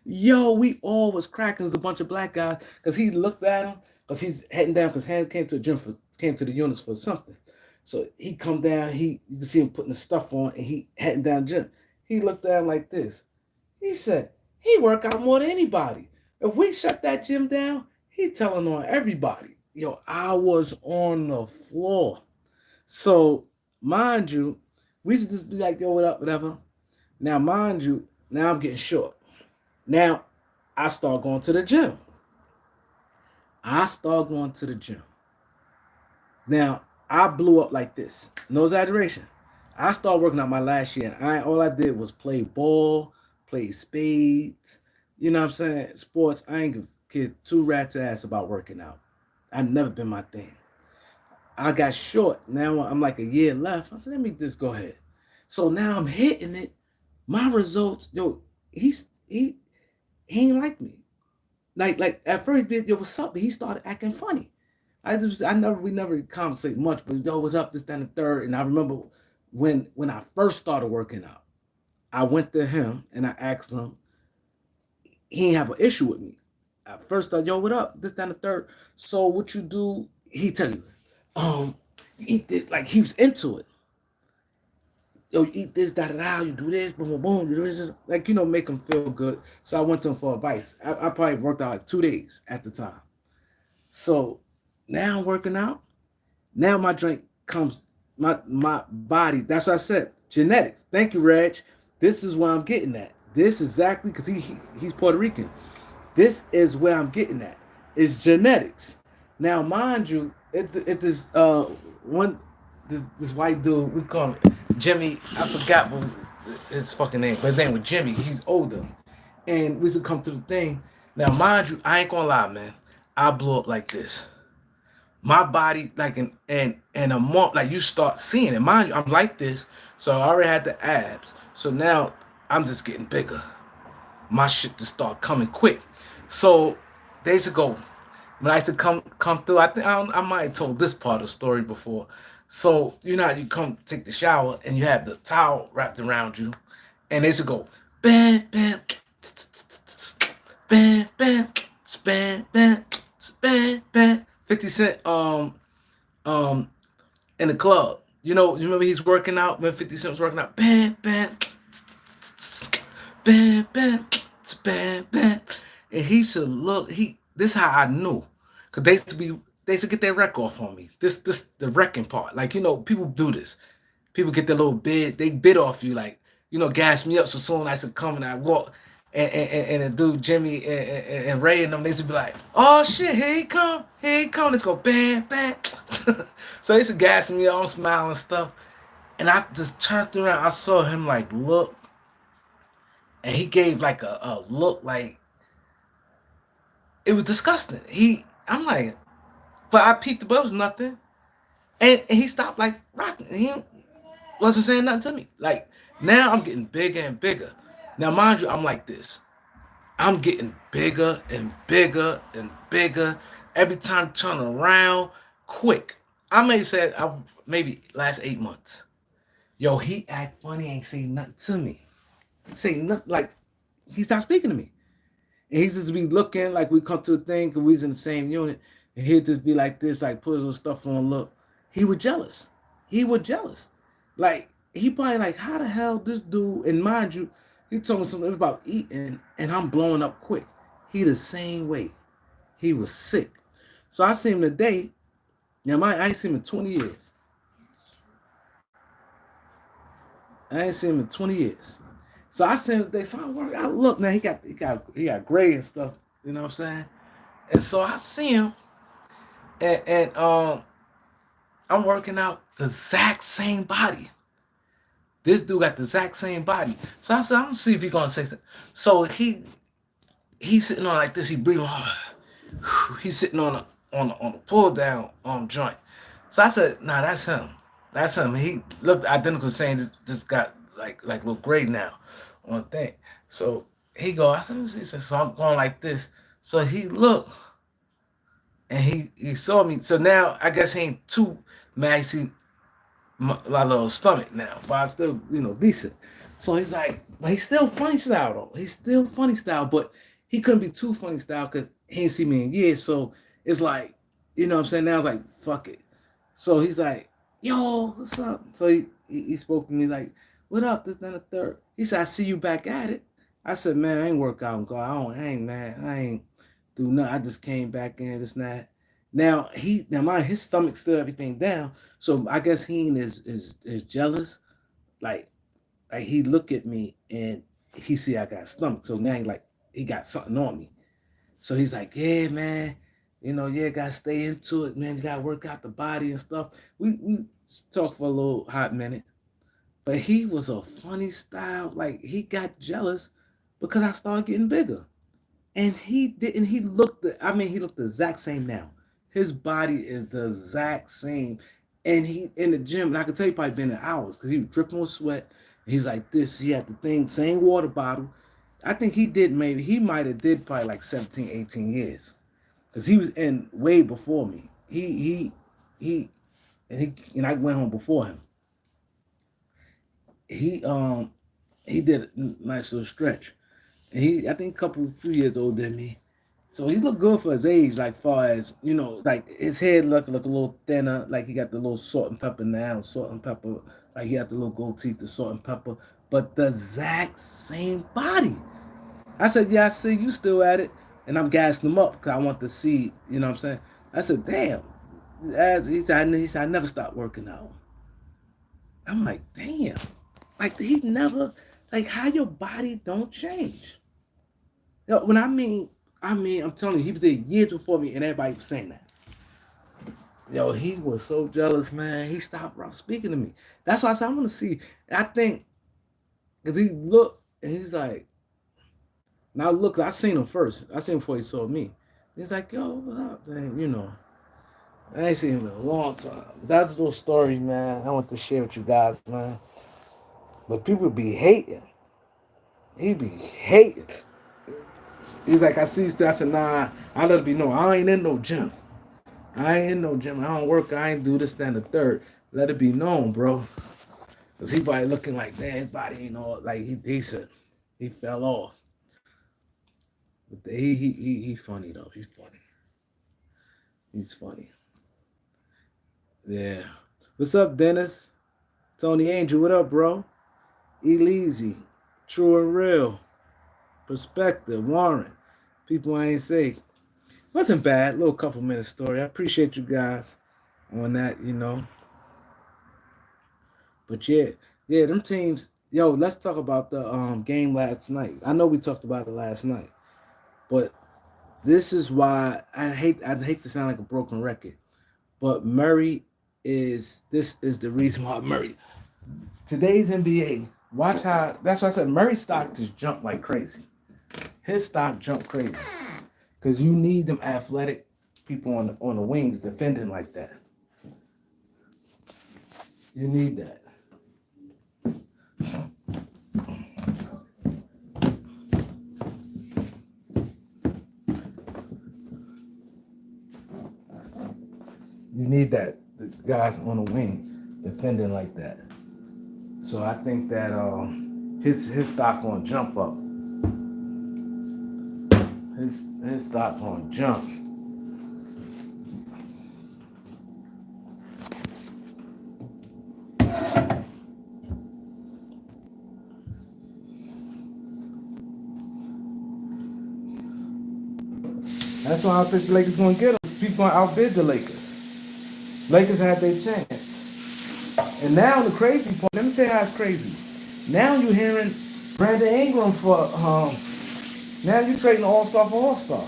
Yo, we all was cracking. There's a bunch of black guys because he looked at him because he's heading down because Han came to the gym came to the units for something. So he come down. You can see him putting the stuff on and he heading down the gym. He looked at him like this. He said he work out more than anybody. If we shut that gym down, he telling on everybody. Yo, I was on the floor. So, mind you, we used to just be like, yo, what up, whatever. Now, mind you, now I'm getting short. Now, I start going to the gym. Now, I blew up like this. No exaggeration. I started working out my last year. All I did was play ball, play spades. You know what I'm saying? Sports. I ain't give kid two rats ass about working out. I've never been my thing. I got short. Now I'm like a year left. I said, let me just go ahead. So now I'm hitting it. My results, yo, he ain't like me. Like at first, yo, what's up? But he started acting funny. We never conversate much, but yo, what's up? This, that, and the third. And I remember when I first started working out, I went to him and I asked him. He didn't have an issue with me. At first, I thought, yo, what up? This, that, and the third. So what you do? He tell you, eat this. Like he was into it. Yo, you eat this, da da da. You do this, boom, boom, boom. You do this, like make him feel good. So I went to him for advice. I probably worked out like 2 days at the time. So now I'm working out. Now my drink comes, my body. That's what I said. Genetics. Thank you, Reg. This is where I'm getting at. This exactly because he's Puerto Rican. This is where I'm getting at. It's genetics. Now, mind you, this white dude, we call him Jimmy. I forgot what his fucking name, but his name was Jimmy. He's older, and we used to come to the thing. Now, mind you, I ain't gonna lie, man. I blew up like this. My body, like in a month, like you start seeing it. Mind you, I'm like this, so I already had the abs. So now I'm just getting bigger. My shit just start coming quick. So they used to go, when I used to come through, I might have told this part of the story before. So you know how you come take the shower and you have the towel wrapped around you, and they used to go bam bam bam bam bam bam bam bam 50 Cent in the club. You remember he's working out when 50 Cent was working out. Bam bam bam bam bam bam. And he should look. This how I knew, cause they used to get their wreck off on me. This the wrecking part. Like people do this. People get their little bid. They bid off you like gas me up. So soon I used to come and I walk. And the dude Jimmy and Ray and them, they used to be like, "Oh shit, here he come." Let's go, bam, bam. So they used to gas me up, I'm smiling and stuff. And I just turned around. I saw him like look, and he gave like a look like it was disgusting. I'm like, but I peeked, but it was nothing. And he stopped like rocking. He wasn't saying nothing to me. Like now I'm getting bigger and bigger. Now mind you, I'm like this. I'm getting bigger and bigger and bigger. Every time I turn around, quick. I may say maybe last 8 months. Yo, he act funny, ain't say nothing to me. Say nothing like he stopped speaking to me. And he just be looking like we come to a thing because we was in the same unit. And he'd just be like this, like put his little stuff on, look. He was jealous. He was jealous. Like, he probably like, how the hell this dude, and mind you, he told me something about eating, and I'm blowing up quick. He the same way. He was sick. So I seen him today. Now, I ain't seen him in 20 years. I ain't seen him in 20 years. So I seen him today. So I work. I look now. He got gray and stuff. You know what I'm saying? And so I see him, and I'm working out the exact same body. This dude got the exact same body. So I said, I'm gonna see if he's gonna say something. So he's sitting on like this. He breathing hard. He's sitting on a pull down joint. So I said, nah, that's him. That's him. He looked identical, saying just got like little gray now on the thing. So he go, I said, he said, so I'm going like this. So he looked and he saw me. So now I guess he ain't too mad. He see my little stomach now, but I still decent. So he's like, but he's still funny style though. He's still funny style, but he couldn't be too funny style because he ain't see me in years. So it's like, what I'm saying? Now it's like, fuck it. So he's like, yo, what's up? So he spoke to me like, what up? This, then, the third. He said, I see you back at it. I said, man, I ain't work out and go. I don't hang, man. I ain't do nothing. I just came back in, this and that. Now his stomach still everything down. So I guess he is jealous. Like he look at me and he see I got a stomach. So now he got something on me. So he's like, yeah, man, gotta stay into it, man. You gotta work out the body and stuff. We talked for a little hot minute. But he was a funny style. Like he got jealous because I started getting bigger. And he didn't. He looked the exact same now. His body is the exact same. And he in the gym, and I can tell you probably been in hours because he was dripping with sweat. And he's like this. He had the thing, same water bottle. I think he might have did probably like 17, 18 years. Because he was in way before me. And I went home before him. He did a nice little stretch. And I think few years older than me. So he looked good for his age, like far as, like his head look a little thinner, like he got the little salt and pepper now, salt and pepper, like he got the little gold teeth, the salt and pepper, but the exact same body. I said, yeah, I see you still at it. And I'm gassing him up because I want to see, you know what I'm saying? I said, damn. He said, I never stopped working out. I'm like, damn. Like he never, like how your body don't change. When I'm telling you, he was there years before me, and everybody was saying that. Yo, he was so jealous, man. He stopped speaking to me. That's why I said I want to see. And I think because he looked and he's like, now look, I seen him first. I seen him before he saw me. He's like, yo, what up, man? I ain't seen him in a long time. That's a little story, man. I want to share with you guys, man. But people be hating. He be hating. He's like, I see you still. I said, nah, I let it be known. I ain't in no gym. I ain't in no gym. I don't work. I ain't do this, that, and the third. Let it be known, bro. Because he probably looking like, damn, his body ain't all, like, he decent. He fell off. But he funny, though. He's funny. He's funny. Yeah. What's up, Dennis? Tony Angel, what up, bro? Eleasy. True and Real. Perspective. Warren. People I ain't say. Wasn't bad. Little couple minute story. I appreciate you guys on that. But yeah, them teams. Yo, let's talk about the game last night. I know we talked about it last night, but this is why I hate to sound like a broken record. But Murray this is the reason why Murray today's NBA. Watch how that's why I said Murray's stock just jumped like crazy. His stock jumped crazy because you need them athletic people on the wings defending like that. You need that. You need that the guys on the wing defending like that. So I think that his stock gonna jump up. His stock gonna jump. That's why I think the Lakers gonna get him. People gonna outbid the Lakers. Lakers had their chance. And now the crazy part, let me tell you how it's crazy. Now you're hearing Brandon Ingram for now you trading All-Star for All-Star.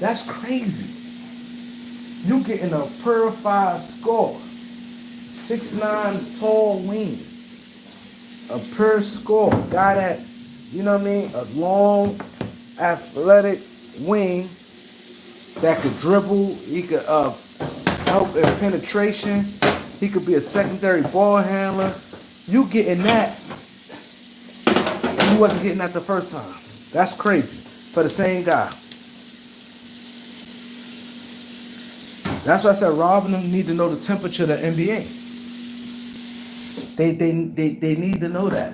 That's crazy. You getting a purified score. 6'9" tall wing. A pure score. Guy that, you know what I mean? A long, athletic wing that could dribble. He could help in penetration. He could be a secondary ball handler. You getting that. You wasn't getting that the first time. That's crazy. For the same guy. That's why I said Rob and them need to know the temperature of the NBA. They need to know that.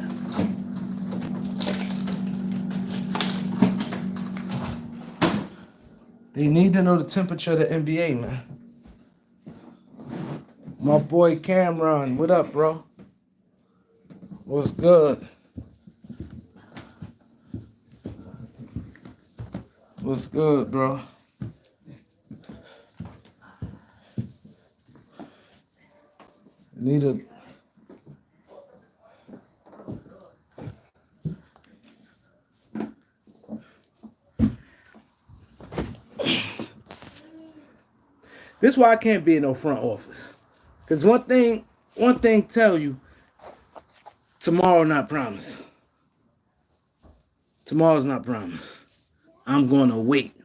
They need to know the temperature of the NBA, man. My boy Cameron, what up, bro? What's good? What's good, bro? Need a This is why I can't be in no front office. Cause one thing tell you, tomorrow not promised. Tomorrow's not promised. I'm gonna wait.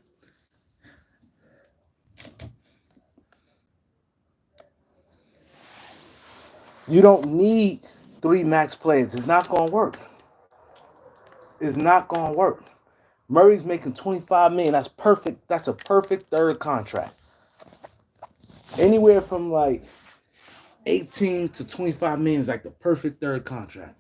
You don't need 3 max players. It's not gonna work. It's not gonna work. Murray's making $25 million. That's perfect. That's a perfect third contract. Anywhere from like 18 to 25 million is like the perfect third contract.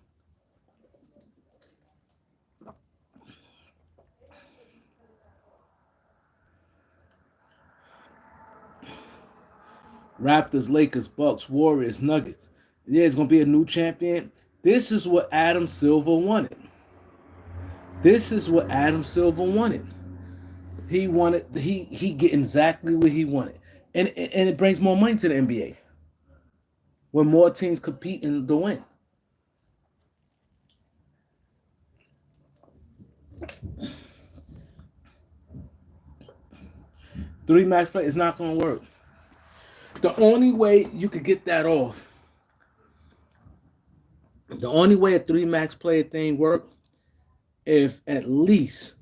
Raptors, Lakers, Bucks, Warriors, Nuggets. Yeah, it's gonna be a new champion. This is what Adam Silver wanted. This is what Adam Silver wanted. He get exactly what he wanted. And it brings more money to the NBA. When more teams compete in the win. Three max play is not gonna work. The only way you could get that off, the only way a 3 max player thing worked, if at least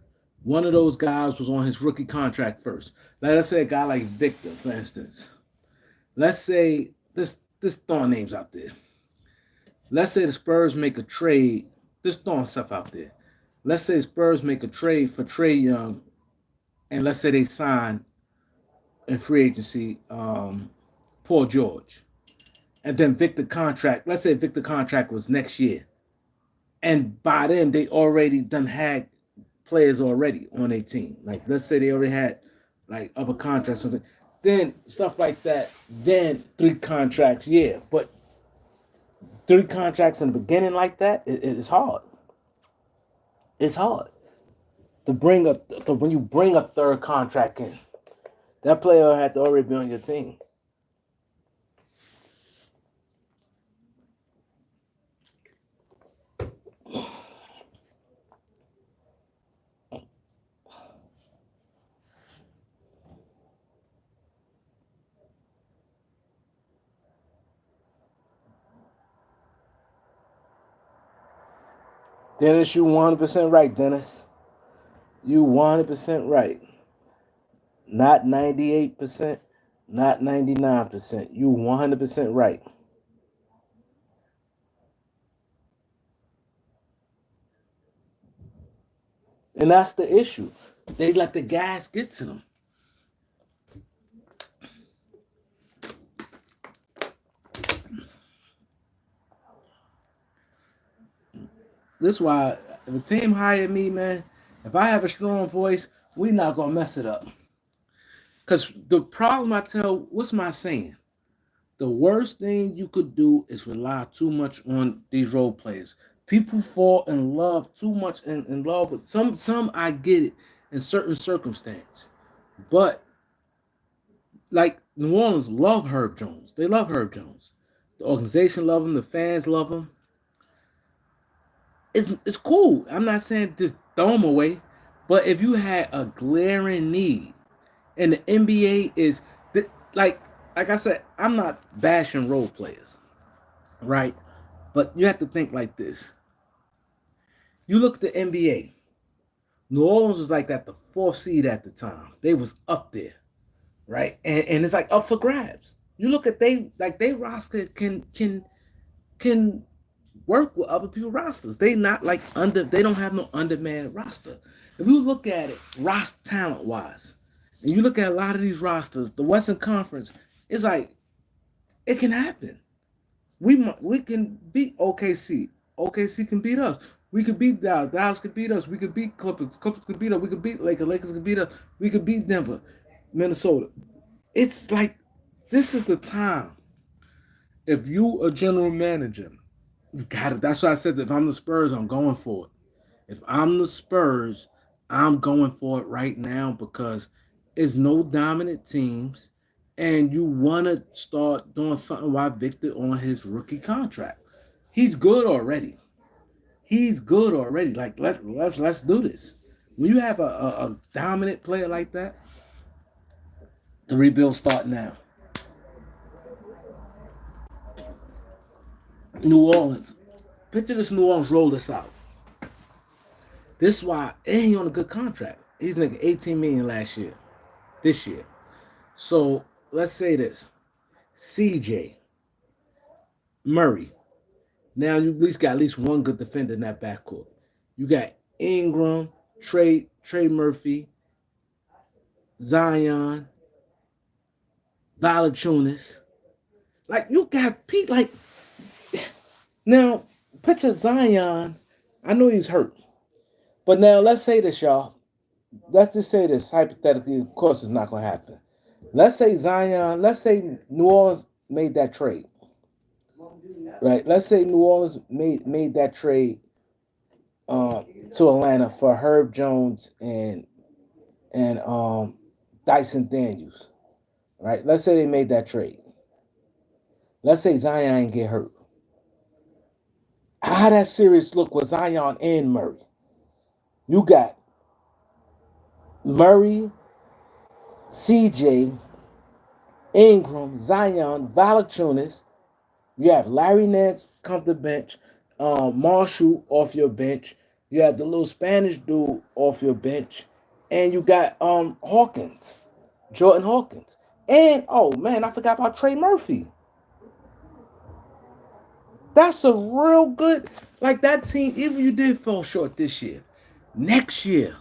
one of those guys was on his rookie contract first. Like, let's say a guy like Victor, for instance. Let's say this throwing names out there. Let's say the Spurs make a trade. This throwing stuff out there. Let's say the Spurs make a trade for Trae Young, and let's say they sign in free agency Paul George. And then Victor contract, let's say Victor contract was next year. And by then they already done had players already on their team. Like, let's say they already had like other contracts or something. Then stuff like that. Then 3 contracts, yeah. But 3 contracts in the beginning like that, it's hard. It's hard. when you bring a third contract in, that player had to already be on your team. Dennis, you 100% right, Dennis. You 100% right. Not 98%, not 99%. You 100% right. And that's the issue. They let the gas get to them. This is why if a team hired me, man, if I have a strong voice, we not gonna mess it up. Cause the problem I tell, what's my saying? The worst thing you could do is rely too much on these role players. People fall in love too much in love with some I get it in certain circumstances. But like New Orleans love Herb Jones. They love Herb Jones. The organization love him, the fans love him. It's cool. I'm not saying just throw him away. But if you had a glaring need and the NBA is like like I said, I'm not bashing role players, right? But you have to think like this. You look at the NBA. New Orleans was like at the fourth seed at the time. They was up there, right? And it's like up for grabs. You look at they roster can work with other people's rosters. They not like they don't have no undermanned roster. If you look at it, roster talent wise, and you look at a lot of these rosters, the Western Conference, it's like it can happen. We can beat OKC. OKC can beat us. We could beat Dallas. Dallas could beat us. We could beat Clippers. Clippers could beat us. We could beat Lakers. Lakers could beat us. We could beat Denver, Minnesota. It's like this is the time. If you a general manager, you got it. That's why I said that if I'm the Spurs, I'm going for it. If I'm the Spurs, I'm going for it right now because it's no dominant teams, and you want to start doing something while Victor on his rookie contract. He's good already. He's good already. Like let's do this. When you have a dominant player like that, the rebuild start now. New Orleans. Picture this New Orleans roll this out. This is why and he on a good contract. He's making 18 million last year. This year. So let's say this. CJ Murray. Now you at least got at least one good defender in that backcourt. You got Ingram, Trey Murphy, Zion, Valachunas. Like you got Pete. Like now, picture Zion. I know he's hurt, but now let's say this, y'all. Let's just say this hypothetically. Of course, it's not gonna happen. Let's say Zion. Let's say New Orleans made that trade. Right. Let's say New Orleans made that trade to Atlanta for Herb Jones and Dyson Daniels. Right. Let's say they made that trade. Let's say Zion get hurt. How that series look with Zion and Murray? You got Murray, CJ, Ingram, Zion, Valachunas. You have Larry Nance come to the bench, Marshall off your bench. You have the little Spanish dude off your bench, and you got Hawkins, Jordan Hawkins, and oh man, I forgot about Trey Murphy. That's a real good like that team. Even you did fall short this year, next year.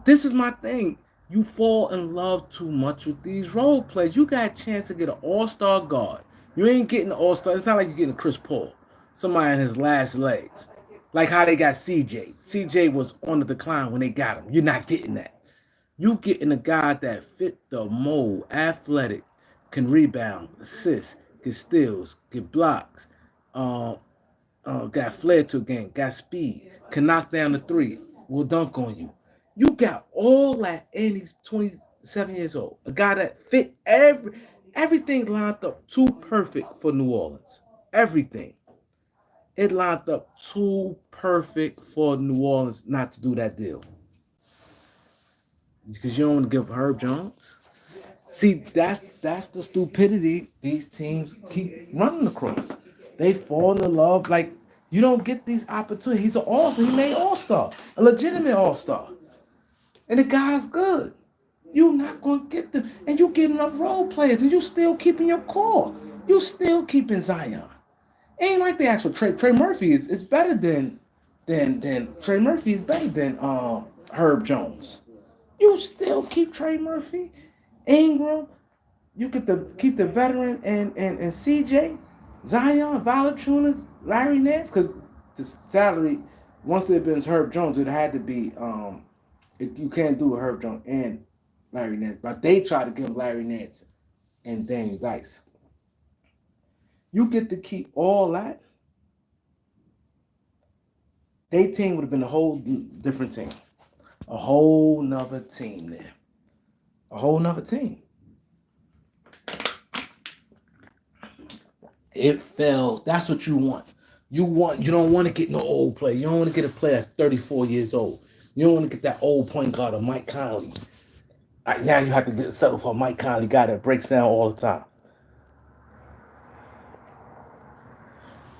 This is my thing. You fall in love too much with these role plays. You got a chance to get an all-star guard. You ain't getting an all-star. It's not like you're getting Chris Paul, somebody in his last legs. Like how they got CJ. CJ was on the decline when they got him. You're not getting that. You getting a guy that fit the mold, athletic, can rebound, assist, get steals, get blocks, got flair to a game, got speed, can knock down the three. will dunk on you. You got all that, and he's 27 years old. A guy that fit everything lined up too perfect for New Orleans. Everything. It lined up too perfect for New Orleans not to do that deal. Because you don't want to give Herb Jones. See, that's the stupidity these teams keep running across. They fall in love. Like, you don't get these opportunities. He's an all-star. He made all-star. A legitimate all-star. And the guy's good. You're not going to get them. And you get enough role players. And you still keeping your core. You still keeping Zion. Ain't like the actual Trey Murphy is better than Trey Murphy is better than Herb Jones. You still keep Trey Murphy, Ingram. You get to keep the veteran and CJ, Zion, Valanciunas, Larry Nance, because the salary once they've been Herb Jones, it had to be you can't do Herb Jones and Larry Nance, but they try to give Larry Nance and Daniel Dice. You get to keep all that. Their team would have been a whole different team. A whole nother team there. A whole nother team. It fell. That's what you want. You don't want to get no old player. You don't want to get a player that's 34 years old. You don't want to get that old point guard of Mike Conley. Right now you have to settle for a Mike Conley guy that breaks down all the time.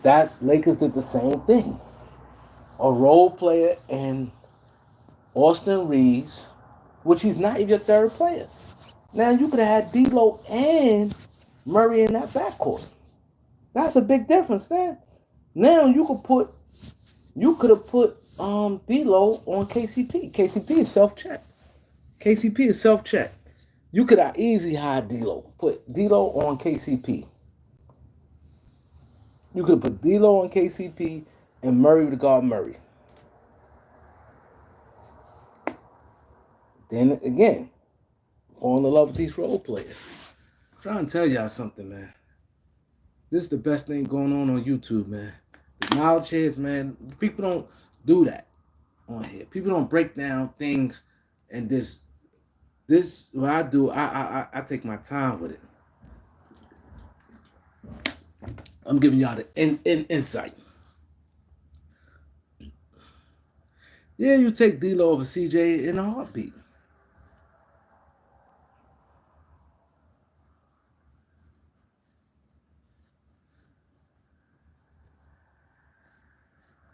That Lakers did the same thing. A role player in Austin Reeves, which he's not even your third player. Now you could have had D'Lo and Murray in that backcourt. That's a big difference there. Now you could have put D'Lo on KCP. KCP is self-check. KCP is self-check. You could have easily hired D'Lo. Put D'Lo on KCP. You could put D'Lo on KCP and Murray to guard Murray. Then again, fall in love with these role players. I'm trying to tell y'all something, man. This is the best thing going on YouTube, man. The knowledge is, man, people don't do that on here. People don't break down things and this what I do, I take my time with it. I'm giving y'all the insight. Yeah, you take D'Lo over CJ in a heartbeat.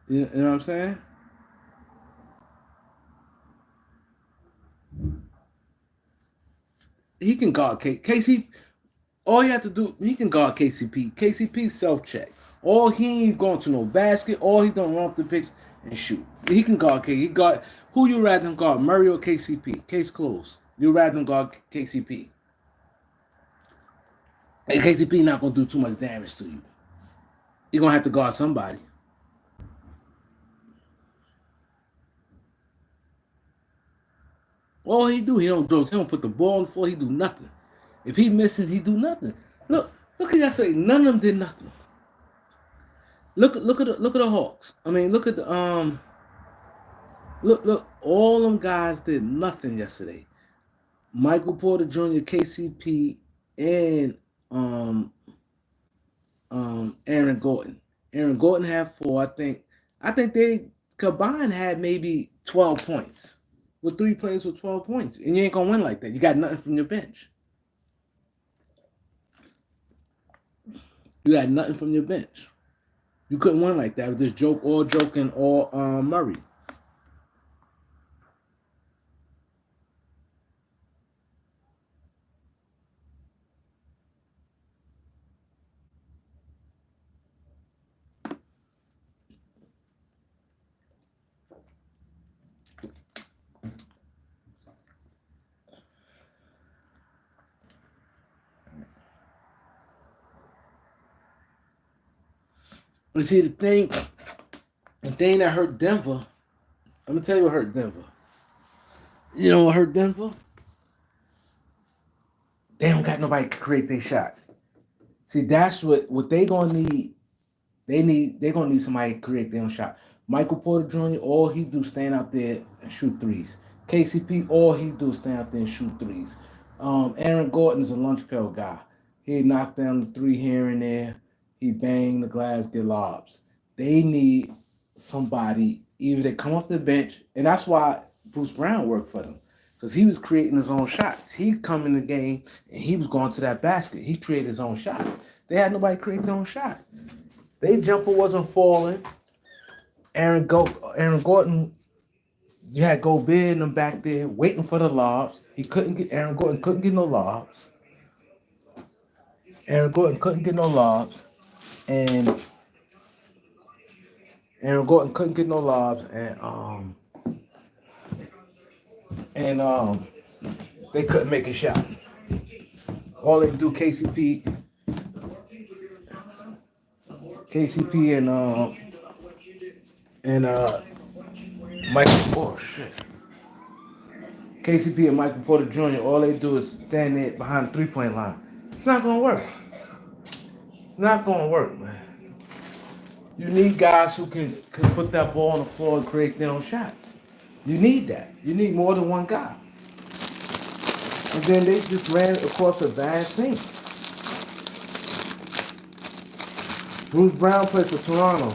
You know what I'm saying? He can guard KCP. All you have to do, he can guard KCP. KCP self-check. All he ain't going to no basket. All he don't run off the pitch and shoot. He can guard KCP. He guard who you rather him guard, Murray or KCP? Case closed. You rather him guard KCP. And KCP not gonna do too much damage to you. You're gonna have to guard somebody. All he do, he don't put the ball on the floor, he do nothing. If he missing, he do nothing. Look at yesterday. None of them did nothing. Look at the Hawks. I mean, look at the look, all them guys did nothing yesterday. Michael Porter Jr., KCP, and Aaron Gordon. Aaron Gordon had 4. I think they combined had maybe 12 points. With 3 players with 12 points. And you ain't gonna win like that. You got nothing from your bench. You got nothing from your bench. You couldn't win like that with this joking or Murray. You see, the thing that hurt Denver, I'm going to tell you what hurt Denver. You know what hurt Denver? They don't got nobody to create their shot. See, that's what they going to need. They're going to need somebody to create their own shot. Michael Porter Jr., all he do stand out there and shoot threes. KCP, all he do stand out there and shoot threes. Aaron Gordon's a lunch pail guy. He knock down the three here and there. He bang the glass, get lobs. They need somebody, either they come off the bench, and that's why Bruce Brown worked for them. Because he was creating his own shots. He come in the game and he was going to that basket. He created his own shot. They had nobody create their own shot. Their jumper wasn't falling. Aaron Gordon, you had Gobert in them back there waiting for the lobs. Aaron Gordon couldn't get no lobs. Aaron Gordon couldn't get no lobs. And Aaron Gordon couldn't get no lobs. And they couldn't make a shot. All they do, KCP and Michael. Oh shit. KCP and Michael Porter Jr. All they do is stand there behind the 3-point line. It's not gonna work. It's not gonna work, man. You need guys who can put that ball on the floor and create their own shots. You need that. You need more than one guy. And then they just ran across a bad team. Bruce Brown played for Toronto.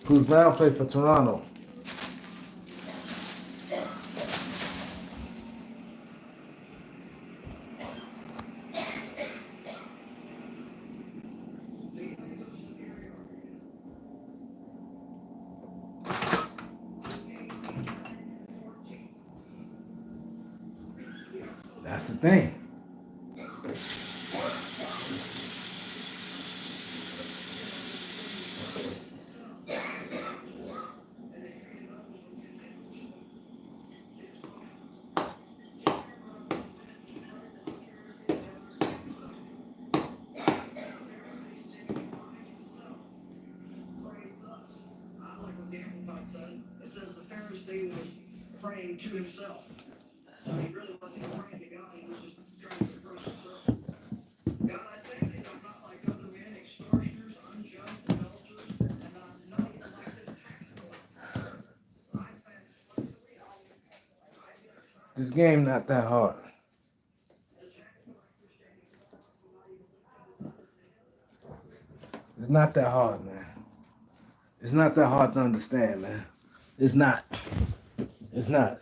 Bruce Brown played for Toronto. That's the thing. Praying to himself. So he really wasn't praying to God, he was just trying to express himself. God, I thank you, I'm not like other men, extortioners, unjust, adulterers, and I'm not even like this tax collector. This game not that hard. It's not that hard, man. It's not that hard to understand, man. It's not. It's not.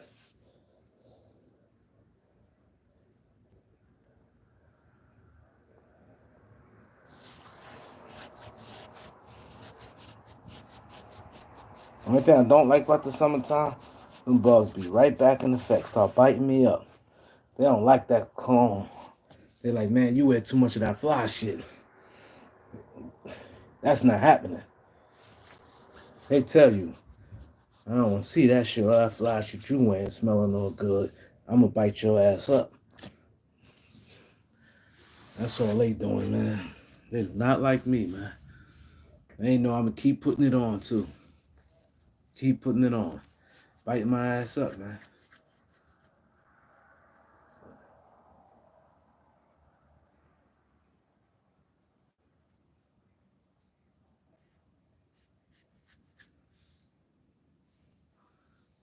Only thing I don't like about the summertime, them bugs be right back in effect. Start biting me up. They don't like that cologne. They're like, man, you wear too much of that fly shit. That's not happening. They tell you, I don't want to see that shit, all that fly shit you wearing smelling all good. I'm going to bite your ass up. That's all they doing, man. They do not like me, man. They know I'm going to keep putting it on, too. Keep putting it on. Biting my ass up, man.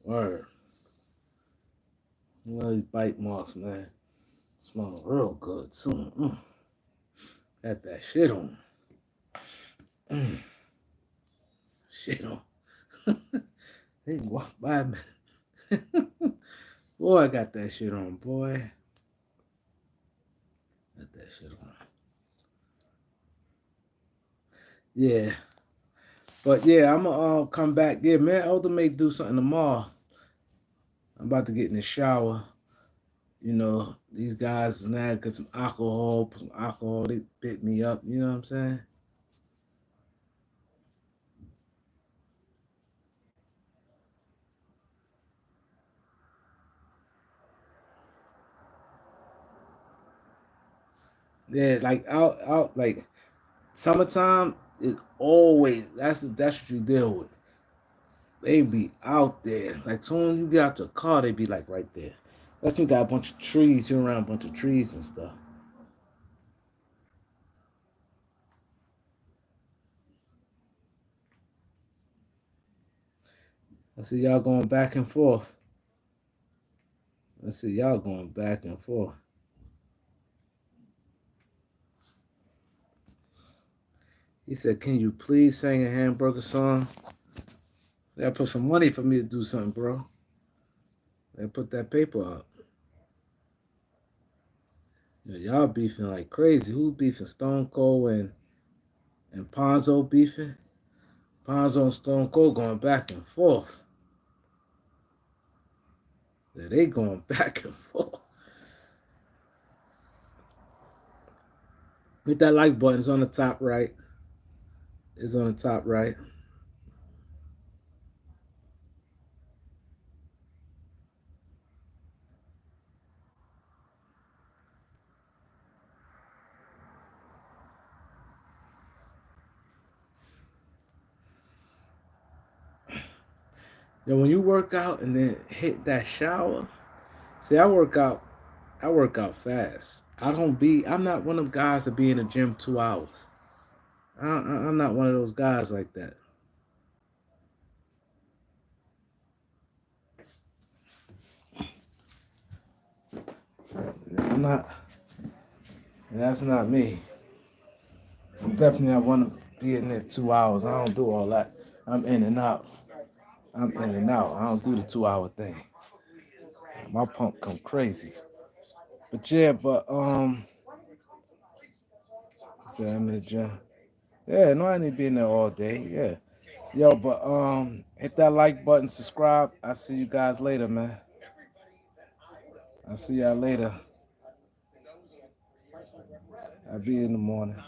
Word. Look at these bite marks, man. Smelling real good, too. Got that shit on. Shit on. They walk by me. Boy, I got that shit on, boy. Got that shit on. Yeah. But yeah, I'm gonna come back. Yeah, man, Elder may do something tomorrow. I'm about to get in the shower. You know, these guys now got some alcohol, put some alcohol, they bit me up, you know what I'm saying? Yeah, like out like summertime is always that's what you deal with. They be out there. Like soon as you get out your car, they be like right there. That's when you got a bunch of trees. You're around a bunch of trees and stuff. I see y'all going back and forth. I see y'all going back and forth. He said, "Can you please sing a hamburger song?" They gotta put some money for me to do something, bro. They put that paper up. Y'all beefing like crazy. Who beefing? Stone Cold and Ponzo beefing? Ponzo and Stone Cold going back and forth. Yeah, they going back and forth. Hit that like button. It's on the top right. It's on the top right. Yo, when you work out and then hit that shower, see, I work out fast. I'm not one of them guys that be in the gym 2 hours. I'm not one of those guys like that. I'm not, that's not me. I'm definitely not one to be in there 2 hours. I don't do all that. I'm in and out. I'm in and out. I don't do the 2 hour thing. My pump come crazy. But yeah, but I said I'm in the gym. Yeah, no, I need to be in there all day. Yeah. Yo, but hit that like button, subscribe. I see you guys later, man. I see y'all later. I'll be in the morning.